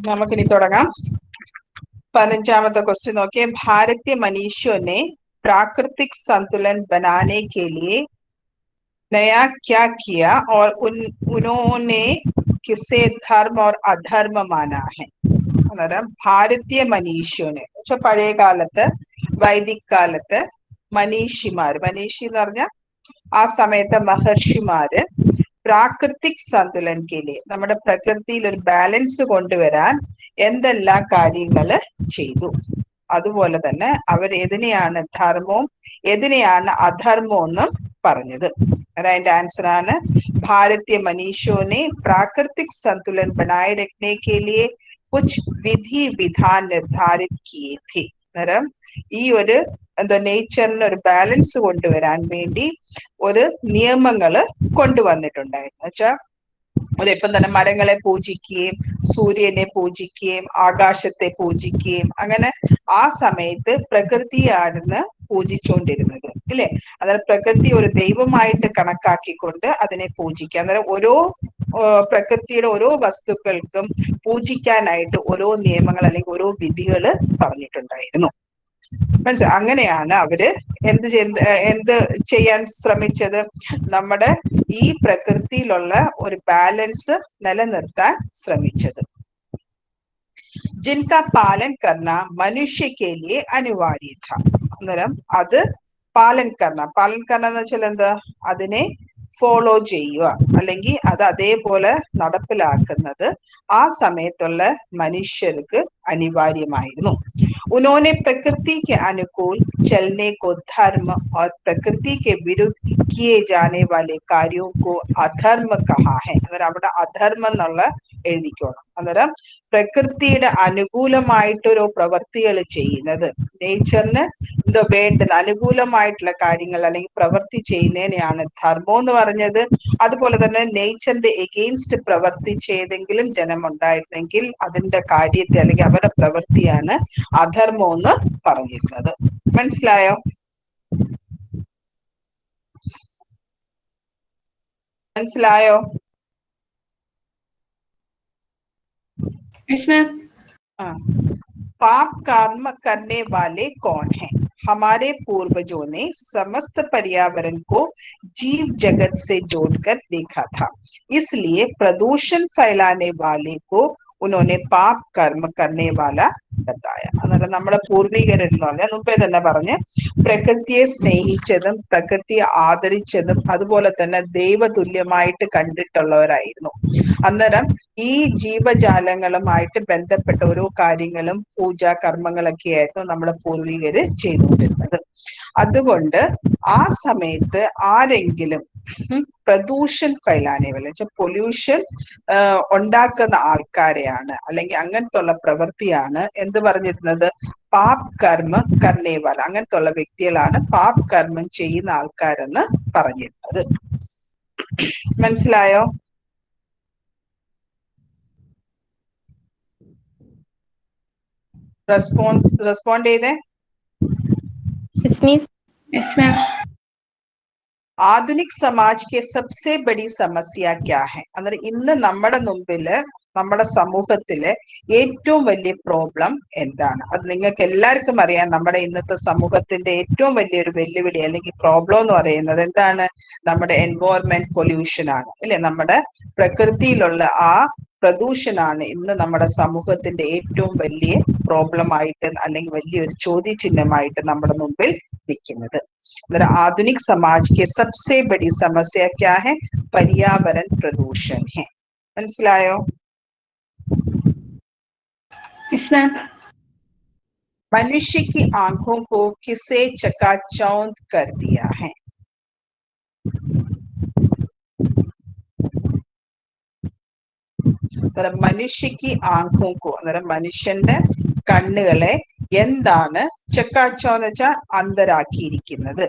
നമുക്കിനി തുടങ്ങാം. 15ാമത്തെ क्वेश्चन നോക്കിയേ. भारतीय मनीषियों ने प्राकृतिक संतुलन बनाने के लिए नया क्या किया और उन्होंने किसे धर्म और अधर्म माना है? അന്നേരം ഭാരതീയ മനീഷിയോനെ വെച്ചാൽ പഴയ കാലത്ത് വൈദിക് കാലത്ത് മനീഷിമാര്, മനീഷി എന്ന് പറഞ്ഞാൽ ആ സമയത്തെ മഹർഷിമാര് പ്രാകൃതിക് സന്തുലൻ കേലിയെ, നമ്മുടെ പ്രകൃതിയിൽ ഒരു ബാലൻസ് കൊണ്ടുവരാൻ എന്തെല്ലാം കാര്യങ്ങള് ചെയ്തു. അതുപോലെ തന്നെ അവർ എതിനെയാണ് ധർമ്മവും എതിനെയാണ് അധർമ്മവും എന്നും പറഞ്ഞത്. അതിന്റെ ആൻസർ ആണ് ഭാരതീയ മനീഷിയോനെ പ്രാകൃതിക് സന്തുലൻ ബനായെ രഖ്നെ കെ ലിയെ കുച്ച് വിധി വിധാൻ നിർദ്ധാരിത് കിയേ थे. അന്നേരം ഈ ഒരു എന്താ നേച്ചറിന് ഒരു ബാലൻസ് കൊണ്ടുവരാൻ വേണ്ടി ഒരു നിയമങ്ങള് കൊണ്ടുവന്നിട്ടുണ്ടായിരുന്നു. വെച്ചാൽ ഇപ്പം തന്നെ മരങ്ങളെ പൂജിക്കുകയും സൂര്യനെ പൂജിക്കുകയും ആകാശത്തെ പൂജിക്കുകയും അങ്ങനെ ആ സമയത്ത് പ്രകൃതിയാണെന്ന് പൂജിച്ചുകൊണ്ടിരുന്നത് ഇല്ലേ. അതായത് പ്രകൃതി ഒരു ദൈവമായിട്ട് കണക്കാക്കിക്കൊണ്ട് അതിനെ പൂജിക്കുക. അന്നേരം ഓരോ പ്രകൃതിയുടെ ഓരോ വസ്തുക്കൾക്കും പൂജിക്കാനായിട്ട് ഓരോ നിയമങ്ങൾ അല്ലെങ്കിൽ ഓരോ വിധികള് പറഞ്ഞിട്ടുണ്ടായിരുന്നു. മനസ്സിലായി? അങ്ങനെയാണ് അവര് എന്ത് ചെയ്യാൻ ശ്രമിച്ചത്? നമ്മുടെ ഈ പ്രകൃതിയിലുള്ള ഒരു ബാലൻസ് നിലനിർത്താൻ ശ്രമിച്ചത്. ജിൻകാ പാലൻ കർണ മനുഷ്യക്കേലിയെ അനിവാര്യത. അന്നേരം അത് പാലൻ കർണ എന്ന് വെച്ചാൽ എന്താ? അതിനെ ഫോളോ ചെയ്യുക അല്ലെങ്കിൽ അത് അതേപോലെ നടപ്പിലാക്കുന്നത് ആ സമയത്തുള്ള മനുഷ്യർക്ക് അനിവാര്യമായിരുന്നു. उन्होंने प्रकृति के अनुकूल चलने को धर्म और प्रकृति के विरुद्ध किए जाने वाले कार्यों को अधर्म कहा है. അന്നേരം അവിടെ അധർമ്മം എന്നുള്ള എഴുതിക്കോണം. അന്നേരം പ്രകൃതിയുടെ അനുകൂലമായിട്ടൊരു പ്രവൃത്തികൾ ചെയ്യുന്നത്, നേച്ചറിന് എന്തോ വേണ്ടത് അനുകൂലമായിട്ടുള്ള കാര്യങ്ങൾ അല്ലെങ്കിൽ പ്രവൃത്തി ചെയ്യുന്നതിനെയാണ് ധർമ്മം എന്ന് പറഞ്ഞത്. അതുപോലെ തന്നെ നേച്ചറിന്റെ എഗെയിൻസ്റ്റ് പ്രവൃത്തി ചെയ്തെങ്കിലും ജനം ഉണ്ടായിരുന്നെങ്കിൽ അതിന്റെ കാര്യത്തെ അല്ലെങ്കിൽ അവരുടെ പ്രവൃത്തിയാണ് അധർമ്മം എന്ന് പറഞ്ഞിരുന്നത്. മനസ്സിലായോ? മനസ്സിലായോ? पाप कर्म करने वाले कौन हैं? हमारे पूर्वजों ने समस्त पर्यावरण को जीव जगत से जोड़कर देखा था, इसलिए प्रदूषण फैलाने वाले को उन्होंने पाप कर्म करने वाला बताया. അന്നേരം നമ്മുടെ പൂർവികരെന്ന് പറഞ്ഞാൽ മുമ്പേ തന്നെ പറഞ്ഞ് പ്രകൃതിയെ സ്നേഹിച്ചതും പ്രകൃതിയെ ആദരിച്ചതും അതുപോലെ തന്നെ ദൈവതുല്യമായിട്ട് കണ്ടിട്ടുള്ളവരായിരുന്നു. അന്നേരം ഈ ജീവജാലങ്ങളുമായിട്ട് ബന്ധപ്പെട്ട ഓരോ കാര്യങ്ങളും പൂജാ കർമ്മങ്ങളൊക്കെ ആയിരുന്നു നമ്മുടെ പൂർവികര് ചെയ്തുകൊണ്ടിരുന്നത്. അതുകൊണ്ട് ആ സമയത്ത് ആരെങ്കിലും പ്രദൂഷൺ ഫൈലാനെ വെച്ചാൽ പൊല്യൂഷൻ ഉണ്ടാക്കുന്ന ആൾക്കാരെയാണ് അല്ലെങ്കിൽ അങ്ങനത്തെ ഉള്ള പ്രവൃത്തിയാണ് എന്ത് പറഞ്ഞിരുന്നത്? പാപ് കർമ്മ കർണേവാല. അങ്ങനത്തെ ഉള്ള വ്യക്തികളാണ് പാപ് കർമ്മം ചെയ്യുന്ന ആൾക്കാരെന്ന് പറഞ്ഞിരുന്നത്. മനസ്സിലായോ? റെസ്പോണ്ട് ചെയ്തേ. ആധുനിക് സമാജ് കെ സബ്സെ ബഡി സമസ്യ ക്യാ ഹെ? അന്നേരം ഇന്ന് നമ്മുടെ മുമ്പില് നമ്മുടെ സമൂഹത്തിലെ ഏറ്റവും വലിയ പ്രോബ്ലം എന്താണ്? അത് നിങ്ങൾക്ക് എല്ലാവർക്കും അറിയാം. നമ്മുടെ ഇന്നത്തെ സമൂഹത്തിന്റെ ഏറ്റവും വലിയൊരു വെല്ലുവിളി അല്ലെങ്കിൽ പ്രോബ്ലം എന്ന് പറയുന്നത് എന്താണ്? നമ്മുടെ എൻവയോൺമെന്റ് പൊല്യൂഷൻ ആണ് അല്ലെ. നമ്മുടെ പ്രകൃതിയിലുള്ള ആ പ്രദൂഷണാണ് ഇന്ന് നമ്മുടെ സമൂഹത്തിന്റെ ഏറ്റവും വലിയ പ്രോബ്ലം ആയിട്ട് അല്ലെങ്കിൽ വലിയൊരു ചോദ്യചിഹ്നമായിട്ട് നമ്മുടെ മുമ്പിൽ നിൽക്കുന്നത്. आधुनिक समाज के सबसे बड़ी समस्या क्या है? पर्यावरण प्रदूषण है. മനസ്സിലായോ? मनुष्य की आंखों को किसे चकाचौंध कर दिया है? മനുഷ്യ की आंखों को അന്നേരം മനുഷ്യന്റെ കണ്ണുകളെ എന്താണ് ചക്കാച്ചോ എന്ന് വെച്ചാൽ അന്ധരാക്കിയിരിക്കുന്നത്?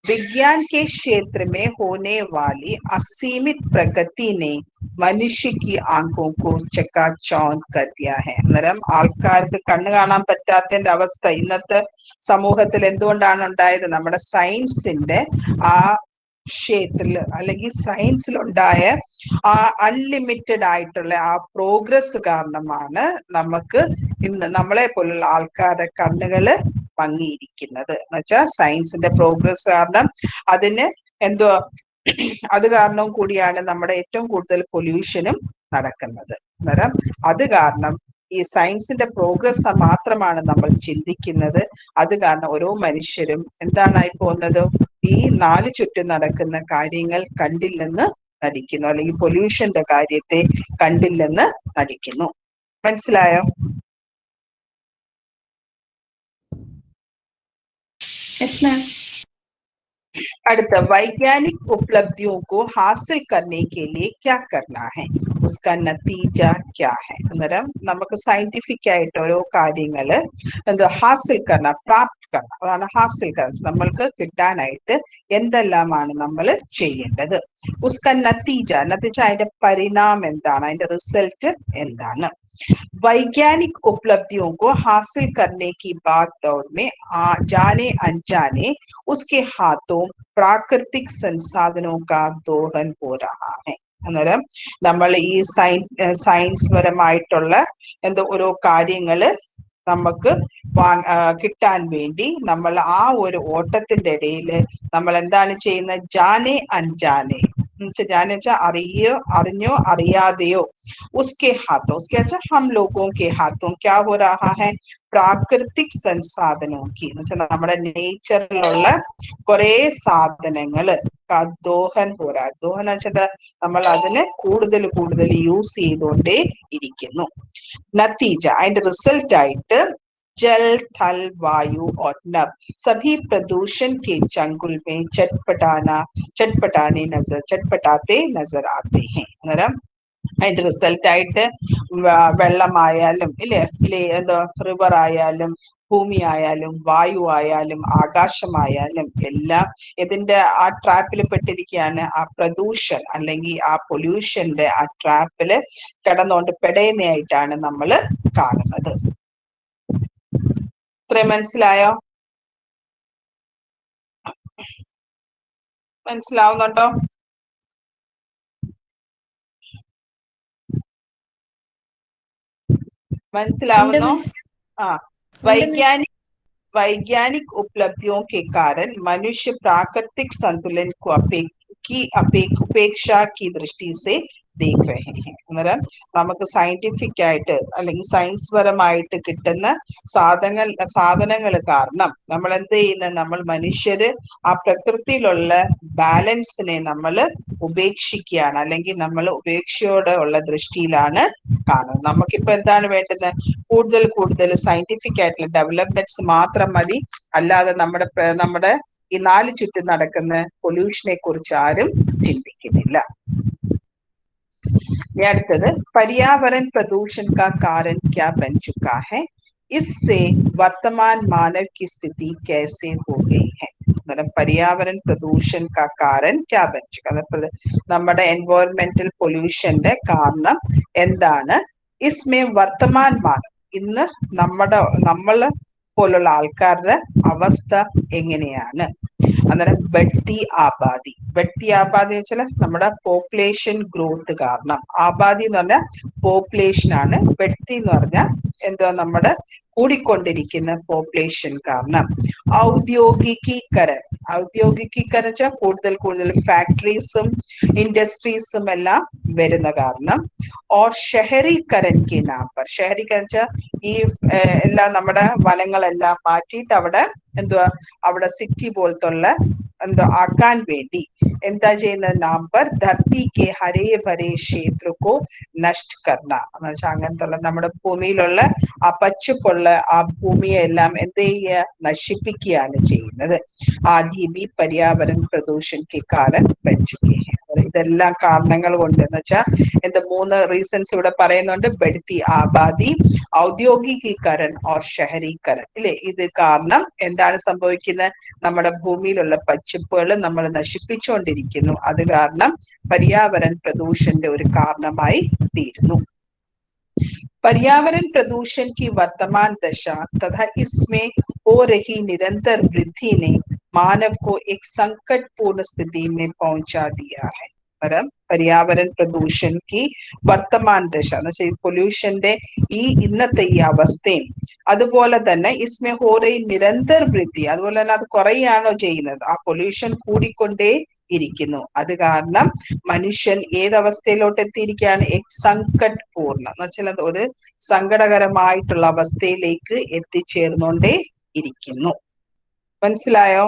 विज्ञान के क्षेत्र में होने वाली असीमित प्रगति ने मनुष्य की आंखों को चकाचौंध कर दिया है. അന്നേരം ആൾക്കാർക്ക് കണ്ണ് കാണാൻ പറ്റാത്തതിന്റെ അവസ്ഥ ഇന്നത്തെ സമൂഹത്തിൽ എന്തുകൊണ്ടാണ് ഉണ്ടായത്? നമ്മുടെ സയൻസിന്റെ ആ ക്ഷേത്രത്തിൽ അല്ലെങ്കിൽ സയൻസിലുണ്ടായ ആ അൺലിമിറ്റഡ് ആയിട്ടുള്ള ആ പ്രോഗ്രസ് കാരണമാണ് നമുക്ക് ഇന്ന് നമ്മളെ പോലുള്ള ആൾക്കാരുടെ കണ്ണുകള് മങ്ങിയിരിക്കുന്നത്. എന്ന് വെച്ചാൽ സയൻസിന്റെ പ്രോഗ്രസ് കാരണം അതിന് എന്തോ അത് കാരണവും കൂടിയാണ് നമ്മുടെ ഏറ്റവും കൂടുതൽ പൊല്യൂഷനും നടക്കുന്നത്. അന്നേരം അത് കാരണം ഈ സയൻസിന്റെ പ്രോഗ്രസ് മാത്രമാണ് നമ്മൾ ചിന്തിക്കുന്നത്. അത് കാരണം ഓരോ മനുഷ്യരും എന്താണായി പോകുന്നത്, ഈ നാല് ചുറ്റും നടക്കുന്ന കാര്യങ്ങൾ കണ്ടില്ലെന്ന് നടിക്കുന്നു, അല്ലെങ്കിൽ പൊല്യൂഷന്റെ കാര്യത്തെ കണ്ടില്ലെന്ന് നടിക്കുന്നു. മനസ്സിലായോ? Yes ma'am. അടുത്ത वैज्ञानिक उपलब्धियों को हासिल करने के लिए क्या करना है, उसका നതീജ क्या है. അന്നേരം നമുക്ക് സയന്റിഫിക് ആയിട്ട് ഓരോ കാര്യങ്ങള് എന്തോ ഹാസിൽ കർണ പ്രാപ്ത് കർണ, അതാണ് ഹാസിൽ കർണ, നമ്മൾക്ക് കിട്ടാനായിട്ട് എന്തെല്ലാമാണ് നമ്മൾ ചെയ്യേണ്ടത്. ഉസ്ക നതീജ, നതീജ അതിന്റെ പരിണാമം എന്താണ്, അതിന്റെ റിസൾട്ട് എന്താണ്. वैज्ञानिक उपलब्धियों को हासिल करने की बात दौड़ में जाने अनजाने उसके हाथों प्राकृतिक संसाधनों का दोहन हो रहा है. അന്നേരം നമ്മൾ ഈ സയൻസ് പരമായിട്ടുള്ള എന്തോ ഓരോ കാര്യങ്ങള് നമുക്ക് കിട്ടാൻ വേണ്ടി നമ്മൾ ആ ഒരു ഓട്ടത്തിന്റെ ഇടയിൽ നമ്മൾ എന്താണ് ചെയ്യുന്നത്, ജാനെ അൻജാനെ, ജാനെ വെച്ചാൽ അറിഞ്ഞോ അറിയാതെയോ, उसके हाथों, उसके अच्छा हम लोगों के हाथों क्या हो रहा है, പ്രാകൃതിക് സംസാധനോ की എന്ന് വെച്ചാൽ നമ്മുടെ നേച്ചറിലുള്ള കുറെ സാധനങ്ങള് ദോഹൻ പോരാ, ദോഹൻ വെച്ചാൽ നമ്മൾ അതിനെ കൂടുതൽ കൂടുതൽ യൂസ് ചെയ്തുകൊണ്ടേ ഇരിക്കുന്നു. നതീജ അതിന്റെ റിസൾട്ട് ആയിട്ട് जल थल वायु और नभ सभी प्रदूषण के चंगुल में चटपटाते नजर आते हैं. अന്നേരം അതിന്റെ റിസൾട്ട് ആയിട്ട് വെള്ളമായാലും ഇല്ലേ എന്തോ റിവർ ആയാലും ഭൂമി ആയാലും വായു ആയാലും ആകാശമായാലും എല്ലാം ഇതിന്റെ ആ ട്രാപ്പിൽ പെട്ടിരിക്കുകയാണ്. ആ പ്രദൂഷൺ അല്ലെങ്കിൽ ആ പൊല്യൂഷന്റെ ആ ട്രാപ്പില് കിടന്നുകൊണ്ട് പെടയുന്നതായിട്ടാണ് നമ്മൾ കാണുന്നത്. ഇത്രയും മനസ്സിലായോ? മനസ്സിലാവുന്നുണ്ടോ? മനസ്സിലാവുന്നോ? ആ, वैज्ञानिक उपलब्धियों के कारण मनुष्य प्राकृतिक संतुलन को उपेक्षा की दृष्टि से देख रहे हैं. അന്നേരം നമുക്ക് സയന്റിഫിക് ആയിട്ട് അല്ലെങ്കിൽ സയൻസ് പരമായിട്ട് കിട്ടുന്ന സാധനങ്ങൾ കാരണം നമ്മൾ എന്ത് ചെയ്യുന്ന, നമ്മൾ മനുഷ്യര് ആ പ്രകൃതിയിലുള്ള ബാലൻസിനെ നമ്മൾ ഉപേക്ഷിക്കുകയാണ്, അല്ലെങ്കിൽ നമ്മൾ ഉപേക്ഷയോടെ ഉള്ള ദൃഷ്ടിയിലാണ് കാണുന്നത്. നമുക്കിപ്പോ എന്താണ് വേണ്ടത്, കൂടുതൽ കൂടുതൽ സയന്റിഫിക് ആയിട്ടുള്ള ഡെവലപ്മെന്റ്സ് മാത്രം മതി, അല്ലാതെ നമ്മുടെ ഈ നാല് ചുറ്റും നടക്കുന്ന പൊല്യൂഷനെ കുറിച്ച് ആരും ചിന്തിക്കുന്നില്ല. അടുത്തത് पर्यावरण प्रदूषण का कारण क्या बन चुका है, इससे वर्तमान मानव की स्थिति कैसे हो गई है. पर्यावरण प्रदूषण का कारण क्या बन चुका, നമ്മുടെ എൻവയോൺമെന്റൽ പൊല്യൂഷന്റെ കാരണം എന്താണ്, इसमें वर्तमान मानव, ഇന്ന് നമ്മള് പോലുള്ള ആൾക്കാരുടെ അവസ്ഥ എങ്ങനെയാണ്. അന്നേരം ബഡ്തി ആബാദി എന്ന് വെച്ചാൽ നമ്മുടെ പോപ്പുലേഷൻ ഗ്രോത്ത് കാരണം, ആബാദി എന്ന് പറഞ്ഞാൽ പോപ്പുലേഷൻ ആണ്, ബഡ്തി എന്ന് പറഞ്ഞാൽ എന്തുവാ, നമ്മുടെ കൂടിക്കൊണ്ടിരിക്കുന്ന പോപ്പുലേഷൻ കാരണം. ഔദ്യോഗികീകരൺ വെച്ചാൽ കൂടുതൽ കൂടുതൽ ഫാക്ടറീസും ഇൻഡസ്ട്രീസും എല്ലാം വരുന്ന കാരണം. ഓർ ഷഹരീകരൺ കി നാം പർ, ഷഹരീകരൺ വെച്ചാൽ ഈ എല്ലാം നമ്മുടെ വനങ്ങളെല്ലാം മാറ്റിയിട്ട് അവിടെ എന്തുവാ, അവിടെ സിറ്റി പോലത്തുള്ള എന്തോ ആക്കാൻ വേണ്ടി എന്താ ചെയ്യുന്നത്, നാം പർ ധർത്തി കെ ഹരേ ഭരേ ക്ഷേത്രക്കോ നഷ്ട കർണ എന്ന് വെച്ചാൽ അങ്ങനത്തുള്ള നമ്മുടെ ഭൂമിയിലുള്ള ആ പച്ചപ്പുള്ള ആ ഭൂമിയെ എല്ലാം എന്ത് ചെയ്യുക, നശിപ്പിക്കുകയാണ് ചെയ്യുന്നത്. ആദ്യ B Paryavaran പ്രദൂഷൺ K കാരൻ ബൻ Chuke high. ഇതെല്ലാം കാരണങ്ങൾ കൊണ്ട് എന്ന് വെച്ചാൽ എന്താ, 3 റീസൺസ് ഇവിടെ പറയുന്നുണ്ട്. ബഡ്തി ആബാദി, ഔദ്യോഗികീകരൺ ഓർ ഷഹരീകരൺ, ഇല്ലേ? ഇത് കാരണം എന്താണ് സംഭവിക്കുന്നത്, നമ്മുടെ ഭൂമിയിലുള്ള പച്ചപ്പുകൾ നമ്മൾ നശിപ്പിച്ചുകൊണ്ടിരിക്കുന്നു. അത് കാരണം പര്യാവരൺ പ്രദൂഷന്റെ ഒരു കാരണമായി തീരുന്നു. पर्यावरण प्रदूषण की वर्तमान दशा तथा इसमें हो रही निरंतर वृद्धि ने मानव को एक संकटपूर्ण स्थिति में पहुंचा दिया है. पर्यावरण പ്രദൂഷൻക്ക് വർത്തമാൻ ദശ എന്ന് വെച്ചാൽ പൊല്യൂഷന്റെ ഇന്നത്തെ ഈ അവസ്ഥയും അതുപോലെ തന്നെ ഇസ്മെ ഹോറേ നിരന്തർ വൃദ്ധി, അതുപോലെ തന്നെ അത് കുറയാണോ ചെയ്യുന്നത്, ആ പൊല്യൂഷൻ കൂടിക്കൊണ്ടേ ഇരിക്കുന്നു. അത് കാരണം മനുഷ്യൻ ഏതവസ്ഥയിലോട്ട് എത്തിയിരിക്കുകയാണ്? സങ്കട്ട് പൂർണ്ണ എന്ന് വെച്ചാൽ ഒരു സങ്കടകരമായിട്ടുള്ള അവസ്ഥയിലേക്ക് എത്തിച്ചേർന്നുകൊണ്ടേ ഇരിക്കുന്നു. മനസ്സിലായോ?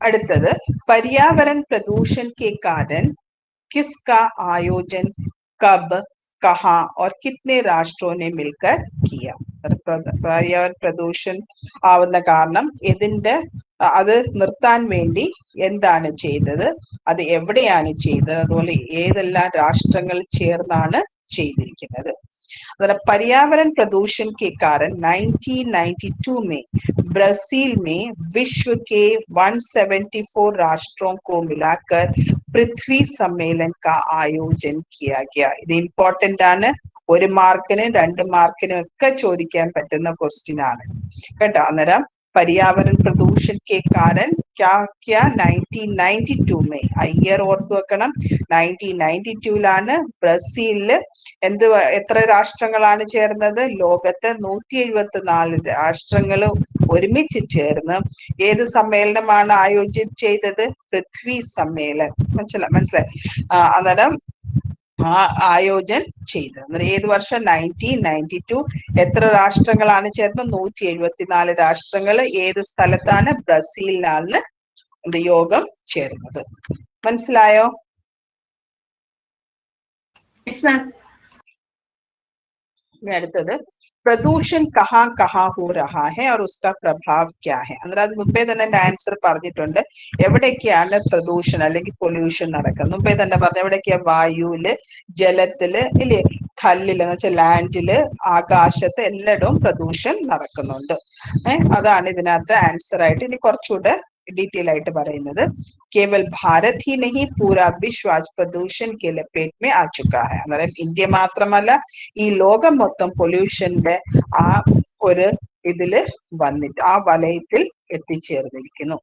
അടുത്തത് पर्यावरण प्रदूषण के कारण किसका आयोजन कब कहाँ और कितने राष्ट्रों ने मिलकर किया. पर्यावरण प्रदूषण ആവുന്ന കാരണം ഇതിന്റെ അത് നിർത്താൻ വേണ്ടി എന്താണ് ചെയ്തത്, അത് എവിടെയാണ് ചെയ്തത്, അതുപോലെ ഏതെല്ലാം രാഷ്ട്രങ്ങൾ ചേർന്നാണ് ചെയ്തിരിക്കുന്നത്. पर्यावरण प्रदूषण के कारण 1992 में ब्राजील में विश्व के 174 राष्ट्रों को मिलाकर पृथ्वी सम्मेलन का आयोजन किया गया. ഇത് ഇമ്പോർട്ടന്റ് ആണ്. 1 മാർക്കിന് 2 മാർക്കിനും ഒക്കെ ചോദിക്കാൻ പറ്റുന്ന ക്വസ്റ്റ്യൻ ആണ് കേട്ടോ. അന്നേരം पर्यावरण प्रदूषण के कारण क्या क्या 1992 में ഇയർ ഓർത്തു വെക്കണം. 1992 ബ്രസീലില് എത്ര രാഷ്ട്രങ്ങളാണ് ചേർന്നത്? ലോകത്ത് 174 രാഷ്ട്രങ്ങൾ ഒരുമിച്ച് ചേർന്ന് ഏത് സമ്മേളനമാണ് ആയോജിत ചെയ്തത്? പൃഥ്വി സമ്മേളൻ. മനസ്സിലായി? അന്നേരം ആയോജൻ ചെയ്തത് ഏത് വർഷം? 1992. എത്ര രാഷ്ട്രങ്ങളാണ് ചേർന്നത്? 174 രാഷ്ട്രങ്ങൾ. ഏത് സ്ഥലത്താണ്? ബ്രസീലിലാണ് യോഗം ചേർന്നത്. മനസ്സിലായോ? അടുത്തത് പ്രദൂഷൺ കഹാ കഹാ ഹോ രഹാ ഹെ और उसका प्रभाव क्या है. അന്നേരം അത് മുമ്പേ തന്നെ എന്റെ ആൻസർ പറഞ്ഞിട്ടുണ്ട്. എവിടേക്കാണ് പ്രദൂഷൺ അല്ലെങ്കിൽ പൊല്യൂഷൻ നടക്കുന്നത്? മുമ്പേ തന്നെ പറഞ്ഞു. എവിടേക്കാ? വായുവില്, ജലത്തില്, ഇല്ലേ, കല്ലില് എന്ന് വെച്ചാൽ ലാൻഡില്, ആകാശത്ത് എല്ലായിടവും പ്രദൂഷൺ നടക്കുന്നുണ്ട്. അതാണ് ഇതിനകത്ത് ആൻസർ ആയിട്ട് ഇനി കുറച്ചുകൂടെ ഡീറ്റെയിൽ ആയിട്ട് പറയുന്നത്. കേവൽ ഭാരത് ഹി നഹി പൂരാ വിശ്വ ആജ് പ്രദൂഷൺ കെ ലപേട്ട് മേ ആ ചുക്കാ ഹൈ. അന്നേരം ഇന്ത്യ മാത്രമല്ല, ഈ ലോകം മൊത്തം പൊല്യൂഷന്റെ ആ ഒരു ഇതില് വന്നിട്ട് ആ വലയത്തിൽ എത്തിച്ചേർന്നിരിക്കുന്നു.